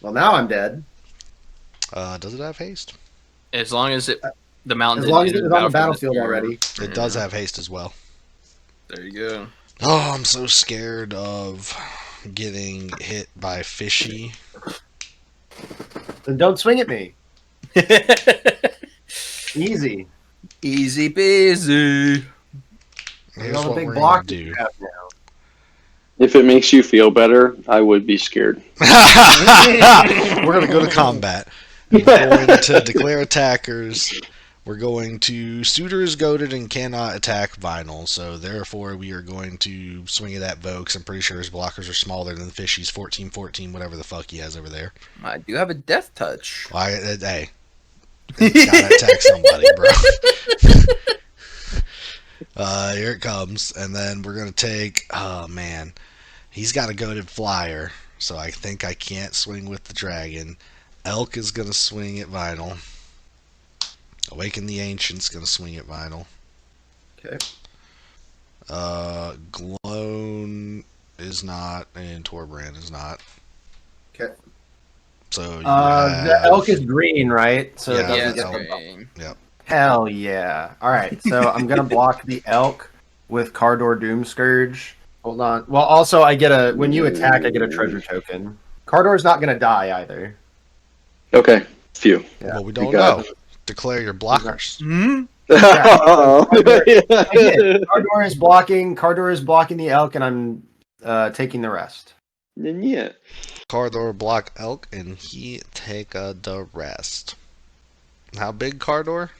Well, now I'm dead. Does it have haste? As long as the mountain As long as it's on the battlefield already. It does have haste as well. There you go. Oh, I'm so scared of getting hit by Fishy. Then don't swing at me. Easy. Easy peasy. Here's All the what big we're blocks going to you do. have now. If it makes you feel better, I would be scared. We're going to go to combat. We're going to declare attackers. We're going to... Suitor is goaded and cannot attack Vinyl, so therefore we are going to swing at that Vogue, because I'm pretty sure his blockers are smaller than Fishy's 14/14, whatever the fuck he has over there. I do have a death touch. Well, hey. Gotta attack somebody, bro. Here it comes, and then we're going to take... Oh, man. He's got a goaded flyer, so I think I can't swing with the dragon. Elk is going to swing at Vinyl. Awaken the Ancient's going to swing at Vinyl. Okay. Glown is not, and Torbrand is not. Okay. So you The have... elk is green, right? So it Yeah, doesn't that's get the green. Yep. Hell yeah. Alright, so I'm gonna block the elk with Cardor Doomscourge. Hold on. Well, also I get a... When you attack, I get a treasure token. Cardor's not gonna die either. Okay. Phew. Yeah. Well, we don't got know. Declare your blockers. Uh-oh. Cardor is blocking the elk, and I'm taking the rest. Then yeah. Cardor block Elk, and he take the rest. How big Cardor?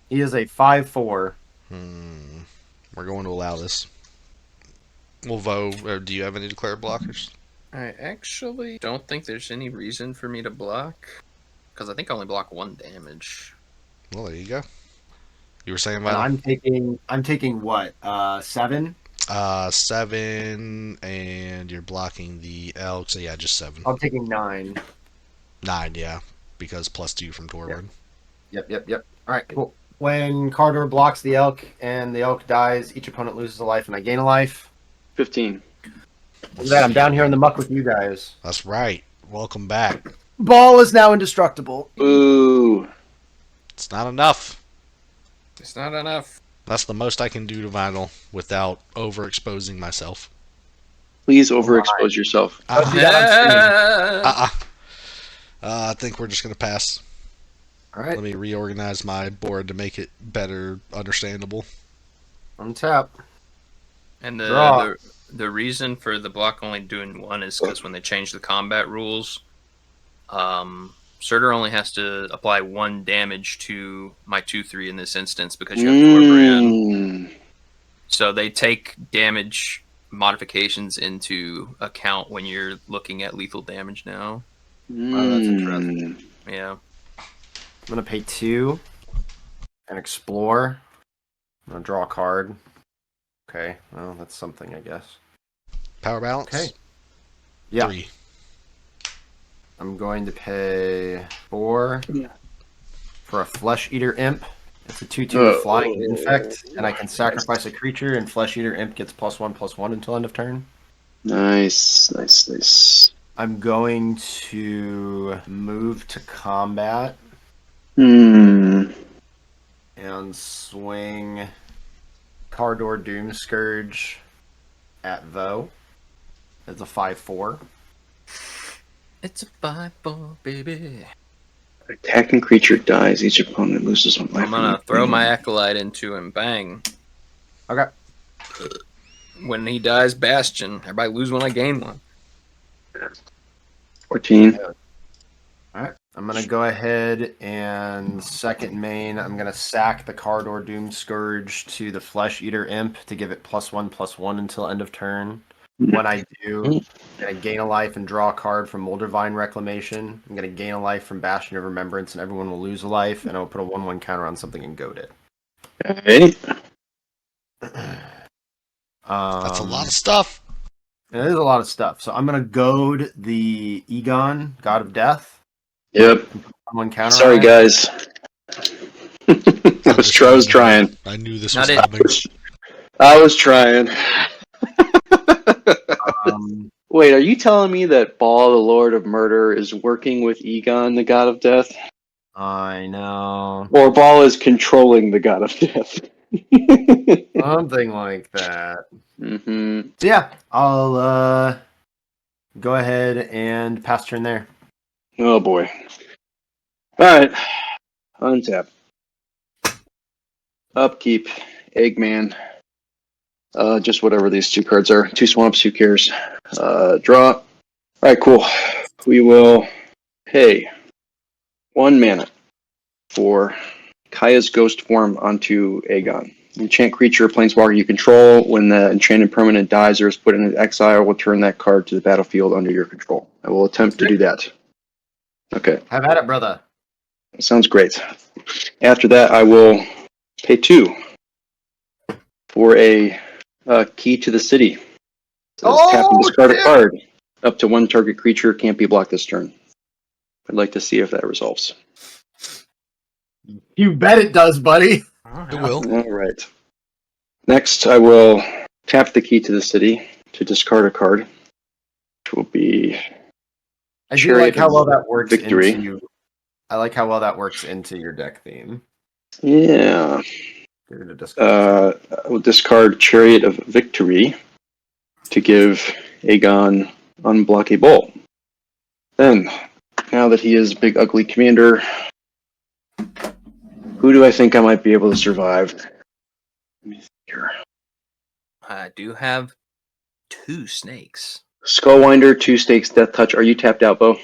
He is a 5/4. We're going to allow this. Well, Vo, do you have any declared blockers? I actually don't think there's any reason for me to block. Because I think I only block 1 damage. Well, there you go. You were saying And about I'm taking what? 7? 7, and you're blocking the Elk, so yeah, just 7. I'm taking 9. 9, yeah, because +2 from Torburn. Yep. Alright, cool. When Cardor blocks the elk and the elk dies, each opponent loses a life and I gain a life. 15. Look at that, I'm down here in the muck with you guys. That's right. Welcome back. Ball is now indestructible. Ooh. It's not enough. It's not enough. That's the most I can do to Vinyl without overexposing myself. Please overexpose yourself. Don't do that on stream. I think we're just going to pass. Alright, Let me reorganize my board to make it better understandable. untap. And Draw. The reason for the block only doing 1 is because when they changed the combat rules, Surtur only has to apply 1 damage to my 2/3 in this instance because you have Torbaran. So they take damage modifications into account when you're looking at lethal damage now. Oh, that's interesting. Yeah. I'm going to pay 2 and explore. I'm going to draw a card. Okay, well, that's something, I guess. Power balance? Okay. Yeah. 3. I'm going to pay 4 for a Flesh Eater Imp. It's a 2/2 flying infect, and I can sacrifice a creature, and Flesh Eater Imp gets +1/+1 until end of turn. Nice. I'm going to move to combat Hmm. and swing Cardor Doomscourge at Vo. It's a 5/4. It's a 5/4, baby. Attacking creature dies. Each opponent loses 1 life. I'm gonna throw my Acolyte into him. Bang. Okay. When he dies, Bastion. Everybody lose 1, I gain 1. 14. Alright. I'm gonna go ahead and second main. I'm gonna sack the Cardor Doomscourge to the Flesh Eater Imp to give it +1/+1 until end of turn. When I do, I'm going to gain a life and draw a card from Moldavine Reclamation. I'm going to gain a life from Bastion of Remembrance, and everyone will lose a life, and I'll put a 1/1 counter on something and goad it. Okay. That's a lot of stuff. It is a lot of stuff. So I'm going to goad the Egon, God of Death. Yep. 1/1 counter. Sorry, guys. I was trying. I knew this Not was it. coming. I was trying. Wait, are you telling me that Baal, the Lord of Murder, is working with Egon, the God of Death? I know. Or Baal is controlling the God of Death? Something like that. Mm-hmm. So yeah, I'll go ahead and pass turn there. Oh boy. Alright. Untap. Upkeep. Eggman. Just whatever these 2 cards are. 2 swamps, who cares? Draw. Alright, cool. We will pay 1 mana for Kaya's Ghost form onto Aegon. Enchant creature or planeswalker you control. When the enchanted permanent dies or is put in exile, return that card to the battlefield under your control. I will attempt to do that. Okay. Have at it, brother. Sounds great. After that, I will pay 2 for a Key to the City. So tap and discard a card. Up to 1 target creature can't be blocked this turn. I'd like to see if that resolves. You bet it does, buddy. It will. All right. Next, I will tap the Key to the City to discard a card, which will be. I do like how well that works Victory. I like how well that works into your deck theme. Yeah. I will discard Chariot of Victory to give Aegon unblockable. Then, now that he is Big Ugly Commander, who do I think I might be able to survive? Let me think here. I do have 2 snakes. Skullwinder, 2 stakes, Death Touch. Are you tapped out, Bo?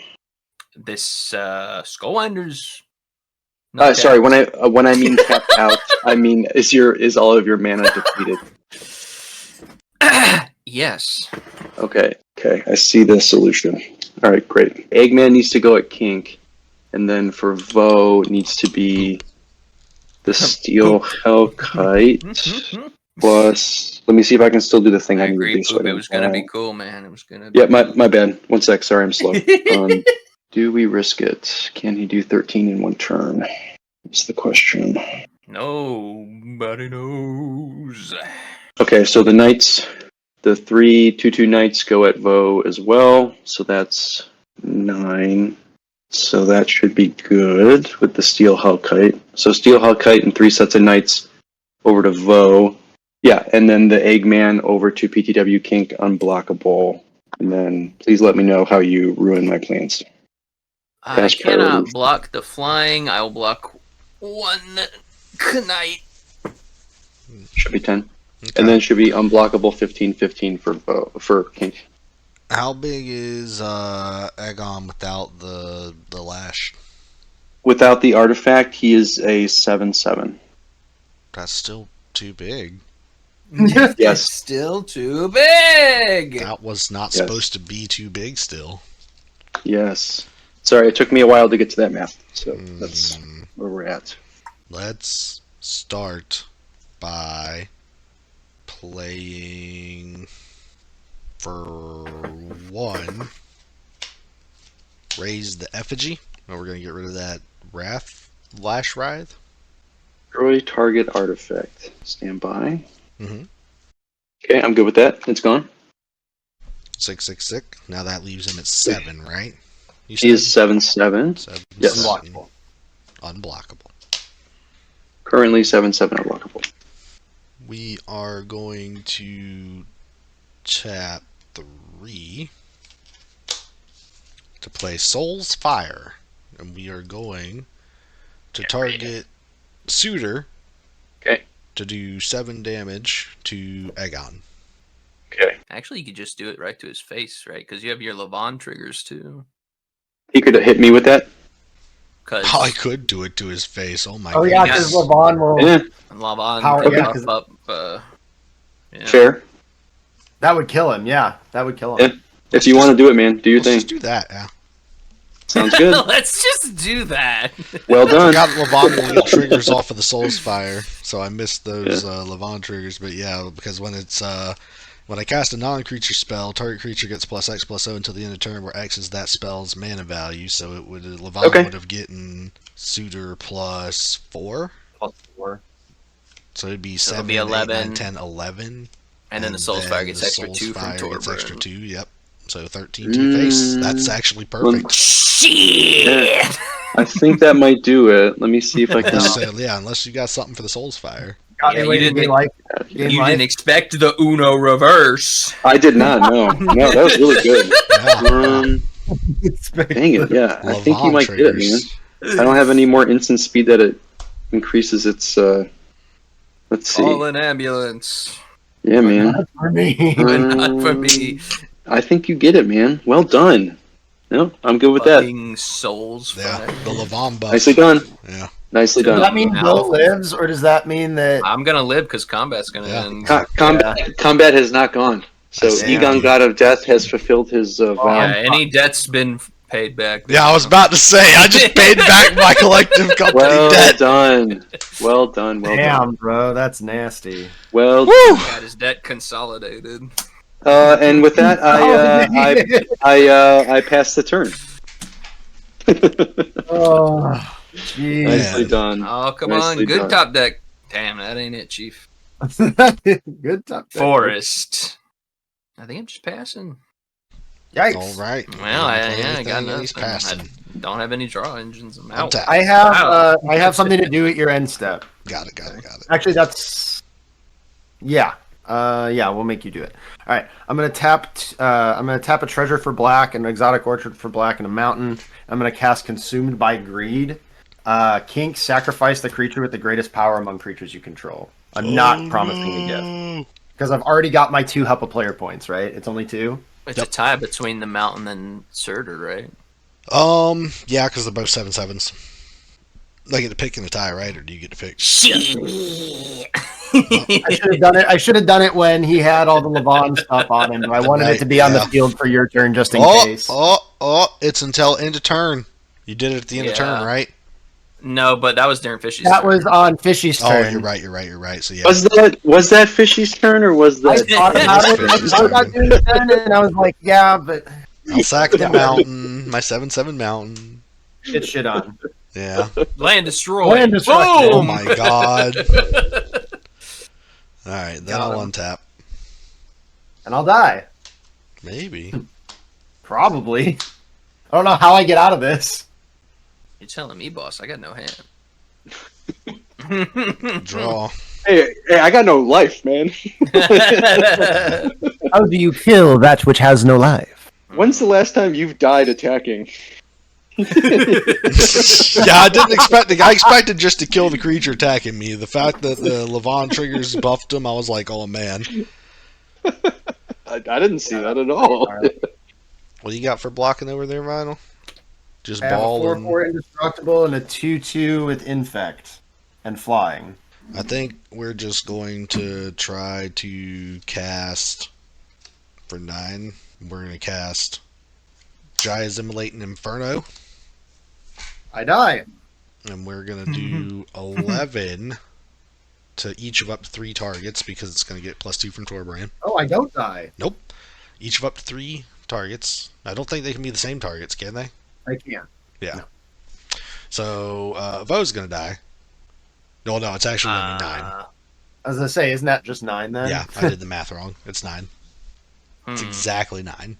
This Skullwinder's. Sorry, when I mean tapped out, I mean is all of your mana depleted? Yes. Okay, I see the solution. All right, great. Eggman needs to go at Kink, and then for Vo it needs to be the Steel Hellkite plus. Let me see if I can still do the thing I I need to agree. do. So It was gonna be cool, man. It was gonna. Be Yeah, my bad. 1 sec. Sorry, I'm slow. Do we risk it? Can he do 13 in 1 turn? That's the question. Nobody knows. Okay, so the knights, the 3 2/2 knights go at Vo as well. So that's 9. So that should be good with the Steel Hellkite. So Steel Hellkite and 3 sets of knights over to Vo. Yeah, and then the Eggman over to PTW Kink unblockable. And then please let me know how you ruin my plans. I cannot block the flying. I will block 1 knight. Should be 10. Okay. And then should be unblockable 15/15 for Kink. How big is Aegon without the lash? Without the artifact, he is a 7/7. That's still too big. Yes. Still too big. That was not Yes. supposed to be too big still. Yes. Sorry, it took me a while to get to that math. So that's where we're at. Let's start by playing for 1. Raise the effigy. Oh, we're going to get rid of that Lash Writhe. Destroy target artifact. Stand by. Mm-hmm. Okay, I'm good with that. It's gone. 666. Now that leaves him at 7, right? You He is 7/7. 7, Yes. 7. Unblockable. Currently 7/7 unblockable. We are going to tap 3 to play Soul's Fire. And we are going to target Suitor Okay. to do 7 damage to Aegon. Okay. Actually, you could just do it right to his face, right? Because you have your Levon triggers too. He could have hit me with that. Because Oh, I could do it to his face. Oh my Oh yeah, goodness. because Levon will. Yeah, Levon Power- can yeah, buff 'cause- up. Yeah. fair. That would kill him. Yeah, that would kill him. If you want to do it, man, do your Let's thing. just do that, yeah. Sounds good. Let's just do that. Well I done. got Levon will get triggers off of the Soul's Fire, so I missed those Levon triggers. But yeah, because when it's when I cast a non-creature spell, target creature gets +X/+0 until the end of turn, where X is that spell's mana value. So it would Levon Okay. would have gotten Suitor +4, +4. so it'd be So it'll 7, be 8, 11. 9, 10, 11. And then the Soul's Fire gets the extra Soul's 2 from Fire gets Torbjorn. extra 2. Yep. So 13 to face. That's actually perfect. Shit! I think that might do it. Let me see if I can. Unless you got something for the Soul's Fire. Got Yeah, me you waiting didn't- to like You game life. didn't expect the Uno reverse. I did not. No, that was really good. Yeah. Dang it. Yeah, I think you Levon might get it, man. triggers. I don't have any more instant speed that it increases its. Let's see. All in ambulance. Yeah, man. For me. But not for me. I think you get it, man. Well done. No, I'm good with that. Fucking Souls Yeah, Fire. the Levon buff. Nicely done. Yeah. Nicely Does done. that mean Bill lives, or does that mean that? I'm gonna live because combat's gonna Yeah. end. Combat has not gone. So I see. Egon, God of Death, has fulfilled his vow. Yeah, any debt's been paid back. Yeah, I was about to say, I just paid back my collective company Well debt. done. Well done. Well Damn, done. bro, that's nasty. Well. Got his debt consolidated. And with that, I pass the turn. Oh, jeez. Nicely done. Oh, come Nicely on. Good done. top deck. Damn, that ain't it, Chief. Good top. deck. Forest. I think I'm just passing. Yikes. All right. Well, I got Anything, and nothing. he's passing. I don't have any draw engines. I'm out. Untap. I have something to do at your end step. Got it. Actually, that's yeah. We'll make you do it. All right, I'm gonna tap a treasure for black, an exotic orchard for black, and a mountain. I'm gonna cast Consumed by Greed. Kink, sacrifice the creature with the greatest power among creatures you control. I'm not promising a gift because I've already got my 2 Huppa player points. Right, it's only 2. It's a tie between the mountain and Surtur, right? Yeah, because they're both 7/7s. They get to pick in the tie, right? Or do you get to pick? I should have done it when he had all the Levon stuff on him. I wanted it to be on the field for your turn just in case. It's until end of turn. You did it at the end of turn, right? No, but that was during Fishy's That turn. was on Fishy's turn. Oh, you're right. So yeah. Was that Fishy's turn or was I that? thought about doing the turn, and I was like, yeah, but I'll sack the mountain, my 7/7 mountain. get shit on. Yeah. Land destroy. Land destruction. Oh Boom! my god. All right, then Got I'll him. untap. And I'll die. Maybe. Probably. I don't know how I get out of this. You're telling me, boss, I got no hand. Draw. Hey, I got no life, man. How do you kill that which has no life? When's the last time you've died attacking? Yeah, I didn't expect. I expected just to kill the creature attacking me. The fact that the Levon triggers buffed him, I was like, oh man. I didn't see that at all. What do you got for blocking over there, Vinyl? Just I have a ball and 4/4 indestructible and a 2/2 with infect and flying. I think we're just going to try to cast for 9. We're going to cast Giazimulating Inferno, I die. and we're going to do 11 to each of up to 3 targets because it's going to get +2 from Torbrand. Oh, I don't die. Nope. Each of up to 3 targets. I don't think they can be the same targets, can they? I can't. Yeah. No. So, Vo's going to die. No, it's actually going to be 9. I was gonna say, isn't that just 9 then? Yeah, I did the math wrong. It's 9. It's exactly 9.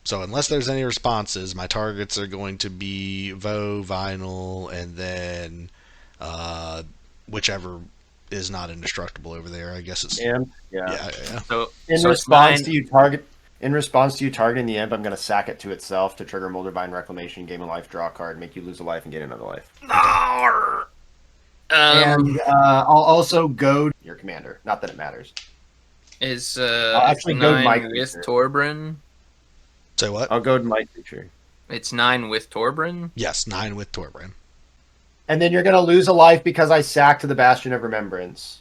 So unless there's any responses, my targets are going to be Vo, Vinyl, and then whichever is not indestructible over there. I guess it's Yeah. yeah. So In response to you targeting the imp, I'm gonna sack it to itself to trigger Molderbind Reclamation, gain a life, draw a card, make you lose a life, and gain another life. And I'll also goad your commander. Not that it matters. Is I'll actually goad my 9 with creature. Torbrand? Say what? I'll goad my creature. It's 9 with Torbrand? Yes, 9 with Torbrand. And then you're gonna lose a life because I sacked the Bastion of Remembrance.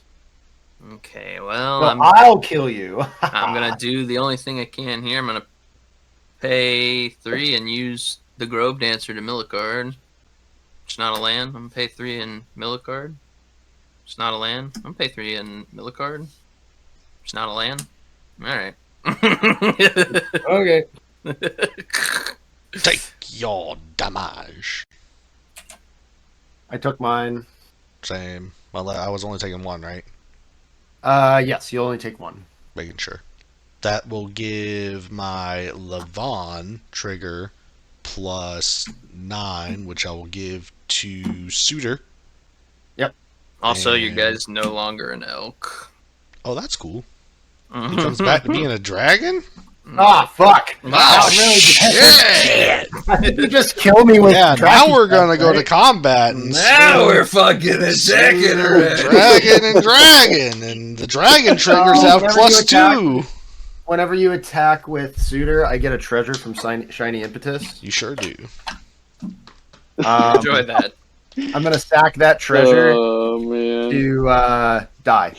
Okay, well, Well, I'll kill you. I'm gonna do the only thing I can here. I'm gonna pay 3 and use the Grove Dancer to mill a card. It's not a land. I'm gonna pay 3 and mill a card. It's not a land. I'm gonna pay 3 and mill a card. It's not a land. Alright. Okay. Take your damage. I took mine. Same. Well, I was only taking 1, right? Yes, you only take 1. Making sure. That will give my Levon trigger +9, which I will give to Suitor. Also, you And- guys no longer an elk. Oh, that's cool. He comes back to being a dragon? Ah, fuck! Oh, That shit! Did you just kill me with? Yeah, now tracking we're gonna stuff, go to right? combat and Now we're fucking attacking her. dragon, and the dragon triggers have whenever you +2. Whenever you attack with Suitor, I get a treasure from Shiny Impetus. You sure do. Enjoy that. I'm gonna stack that treasure Oh man. to die.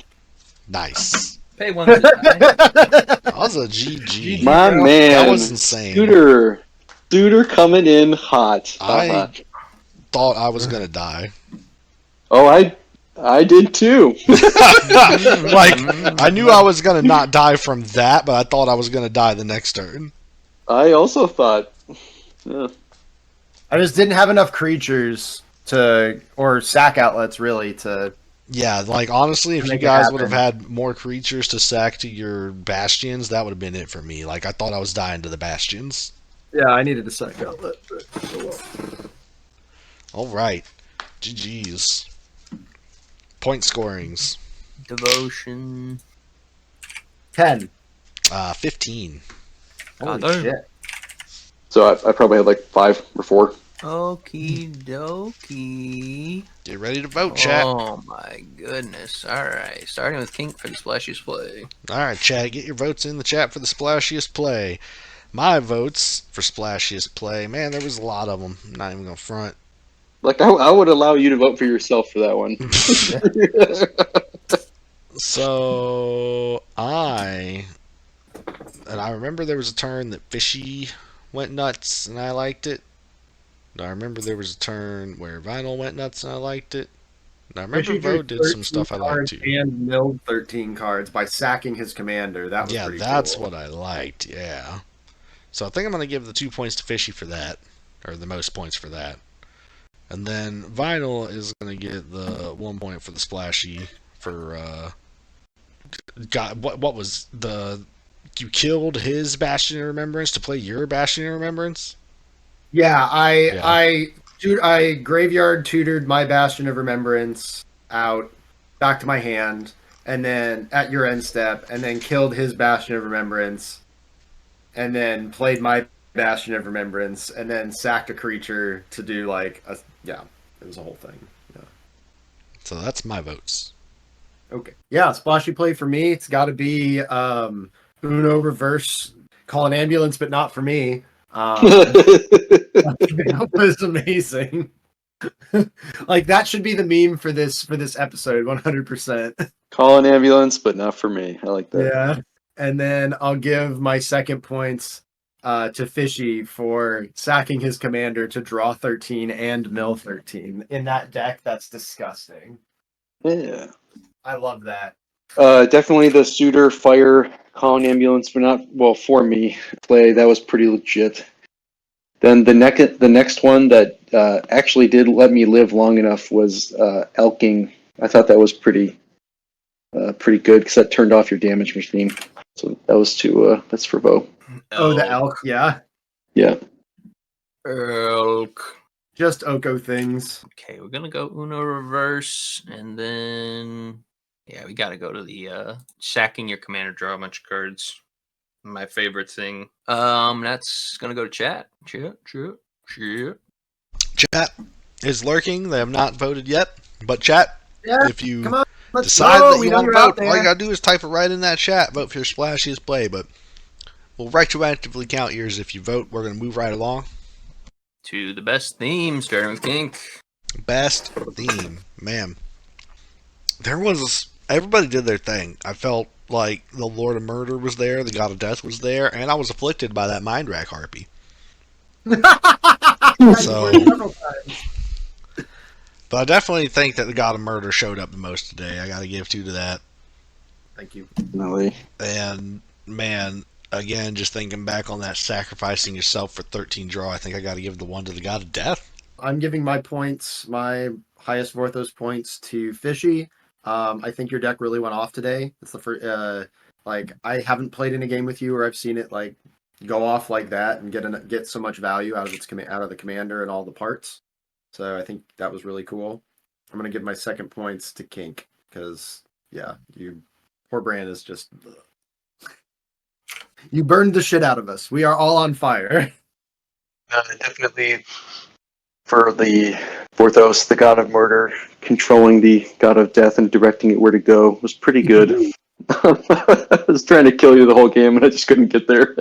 Nice. Pay 1 to die. That was a GG. My man. That was insane. Scooter coming in hot. I thought I was gonna die. Oh, I did too. Like, I knew I was gonna not die from that, but I thought I was gonna die the next turn. I also thought. Yeah. I just didn't have enough creatures or sack outlets really to. Yeah, like, honestly, if you Make it guys would have happen. had more creatures to sack to your bastions, that would have been it for me. Like, I thought I was dying to the bastions. Yeah, I needed a sack outlet. Alright. GG's. Point scorings. Devotion. 10. 15. Holy damn. shit! So I probably had like 5 or 4. Okie dokie. Get ready to vote, chat. Oh my goodness. Alright. Starting with Kink for the splashiest play. Alright, chat. Get your votes in the chat for the splashiest play. My votes for splashiest play. Man, there was a lot of them. I'm not even going to front. Like I would allow you to vote for yourself for that one. So, I remember there was a turn that Fishy went nuts and I liked it. I remember there was a turn where Vinyl went nuts and I liked it. And I remember Vo did some stuff I liked too. And milled 13 cards by sacking his commander. That was Yeah, pretty that's cool. what I liked, yeah. So I think I'm going to give the 2 points to Fishy for that. Or the most points for that. And then Vinyl is going to get the 1 point for the splashy for, God, what was you killed his Bastion of Remembrance to play your Bastion of Remembrance? Yeah, I graveyard tutored my Bastion of Remembrance out back to my hand, and then at your end step, and then killed his Bastion of Remembrance, and then played my Bastion of Remembrance, and then sacked a creature to do like a it was a whole thing. Yeah. So that's my votes. Okay. Yeah, splashy play for me. It's got to be Uno reverse, call an ambulance, but not for me. That was amazing. Like that should be the meme for this episode, 100%. Call an ambulance, but not for me. I like that. Yeah. And then I'll give my second points to Fishy for sacking his commander to draw 13 and mill 13. In that deck, that's disgusting. Yeah. I love that. Definitely the suitor fire calling ambulance, but not for me play. That was pretty legit. Then the next one that actually did let me live long enough was elking. I thought that was pretty good because that turned off your damage machine. So that was that's for Bo. Oh, the elk, yeah. Yeah. Elk. Just Oko things. Okay, we're gonna go Uno reverse, and then we gotta go to the sacking your commander, draw a bunch of cards. My favorite thing. That's gonna go to chat. Chat is lurking. They have not voted yet, but chat, if you Come on, let's decide go. that We you know want to you're out vote, all you there. gotta do is type it right in that chat. Vote for your splashiest play, but we'll retroactively count yours if you vote. We're gonna move right along. To the best theme, starting with Kink. Best theme, man. Everybody did their thing. I felt like the Lord of Murder was there, the God of Death was there, and I was afflicted by that Mind Rack Harpy. So, but I definitely think that the God of Murder showed up the most today. I gotta give 2 to that. Thank you. Really. And man, again, just thinking back on that sacrificing yourself for 13 draw, I think I gotta give the 1 to the God of Death. I'm giving my highest Vorthos points to Fishy. I think your deck really went off today. It's the first, I haven't played in a game with you where I've seen it like go off like that and get so much value out of out of the commander and all the parts. So I think that was really cool. I'm gonna give my second points to Kink because poor Bran is just you burned the shit out of us. We are all on fire. Definitely for the Vorthos, the God of Murder, controlling the God of Death and directing it where to go was pretty good. I was trying to kill you the whole game and I just couldn't get there.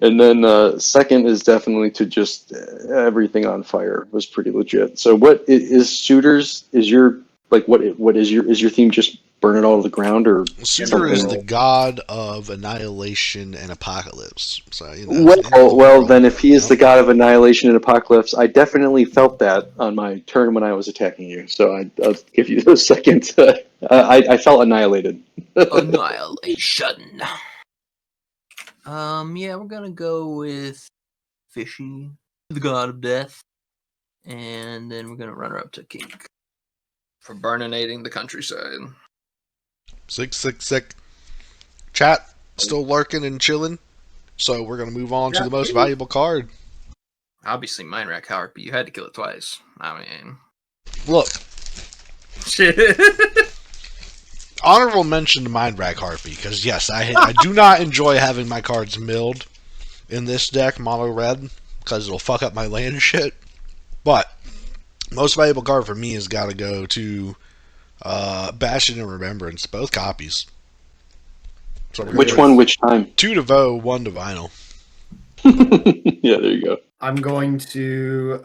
And then second is definitely to just everything on fire was pretty legit. So what is suitors? Is your what is your theme? Just burn it all to the ground, or Suitor is the god of annihilation and apocalypse. So then if he is the god of annihilation and apocalypse, I definitely felt that on my turn when I was attacking you. So I'll give you the second. I felt annihilated. Annihilation. We're gonna go with Fishy, the God of Death, and then we're gonna run her up to Kink for burninating the countryside. Sick. Chat still lurking and chilling. So we're gonna move on to the most valuable card. Obviously, Mind Rack Harpy. You had to kill it twice. I mean, look. Honorable mention to Mind Rack Harpy, because yes, I do not enjoy having my cards milled in this deck, mono red, because it'll fuck up my land and shit. But most valuable card for me has got to go to Bastion and Remembrance, both copies. So which one, which time? 2 to Vo, 1 to Vinyl. Yeah, there you go. I'm going to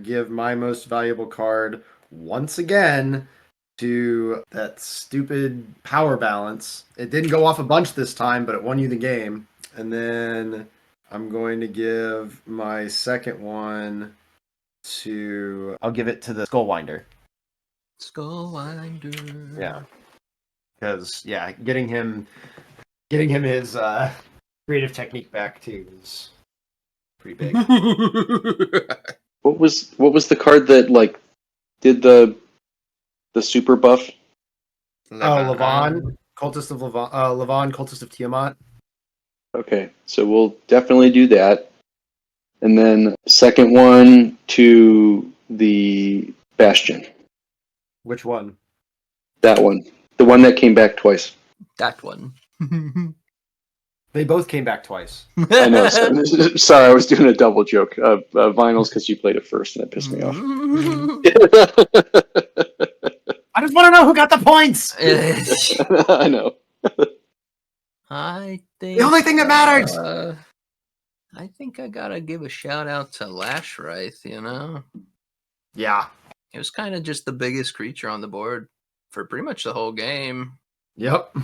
give my most valuable card once again to that stupid power balance. It didn't go off a bunch this time, but it won you the game. And then I'm going to give my second one I'll give it to the Skullwinder. Skullwinder. Yeah. Because, getting him his creative technique back too is pretty big. What was the card that did the super buff? Levon, Cultist of Levon, Cultist of Tiamat. Okay, so we'll definitely do that. And then second one to the Bastion. Which one? That one. The one that came back twice. That one. They both came back twice. I know. Sorry, I was doing a double joke. Vinyls because you played it first, and that pissed me off. I just want to know who got the points. I know. I think The only thing that mattered. I think I gotta give a shout out to Lashwraith, you know? Yeah. It was kind of just the biggest creature on the board for pretty much the whole game. Yep.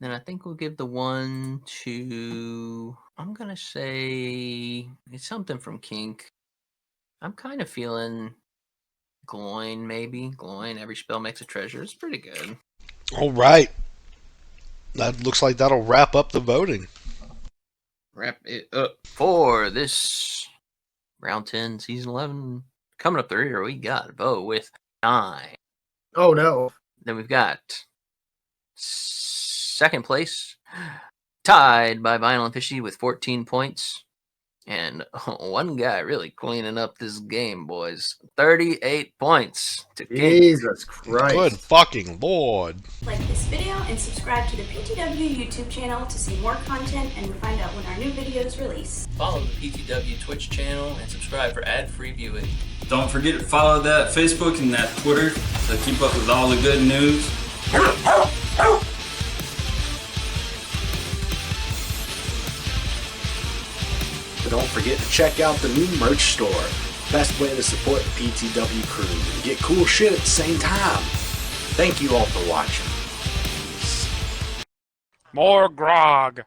And I think we'll give the one to, I'm gonna say it's something from Kink. I'm kind of feeling Gloin, maybe. Gloin, every spell makes a treasure. It's pretty good. All right. That looks like that'll wrap up the voting. Wrap it up for this round 10, season 11. Coming up the rear, we got Bo with 9. Oh no. Then we've got second place, tied by Vinyl and Fishy with 14 points. And one guy really cleaning up this game, boys. 38 points to King. Jesus Christ. Good fucking lord. Like this video and subscribe to the PTW YouTube channel to see more content and find out when our new videos release. Follow the PTW Twitch channel and subscribe for ad-free viewing. Don't forget to follow that Facebook and that Twitter to keep up with all the good news. Don't forget to check out the new merch store. Best way to support the PTW crew and get cool shit at the same time. Thank you all for watching. More grog.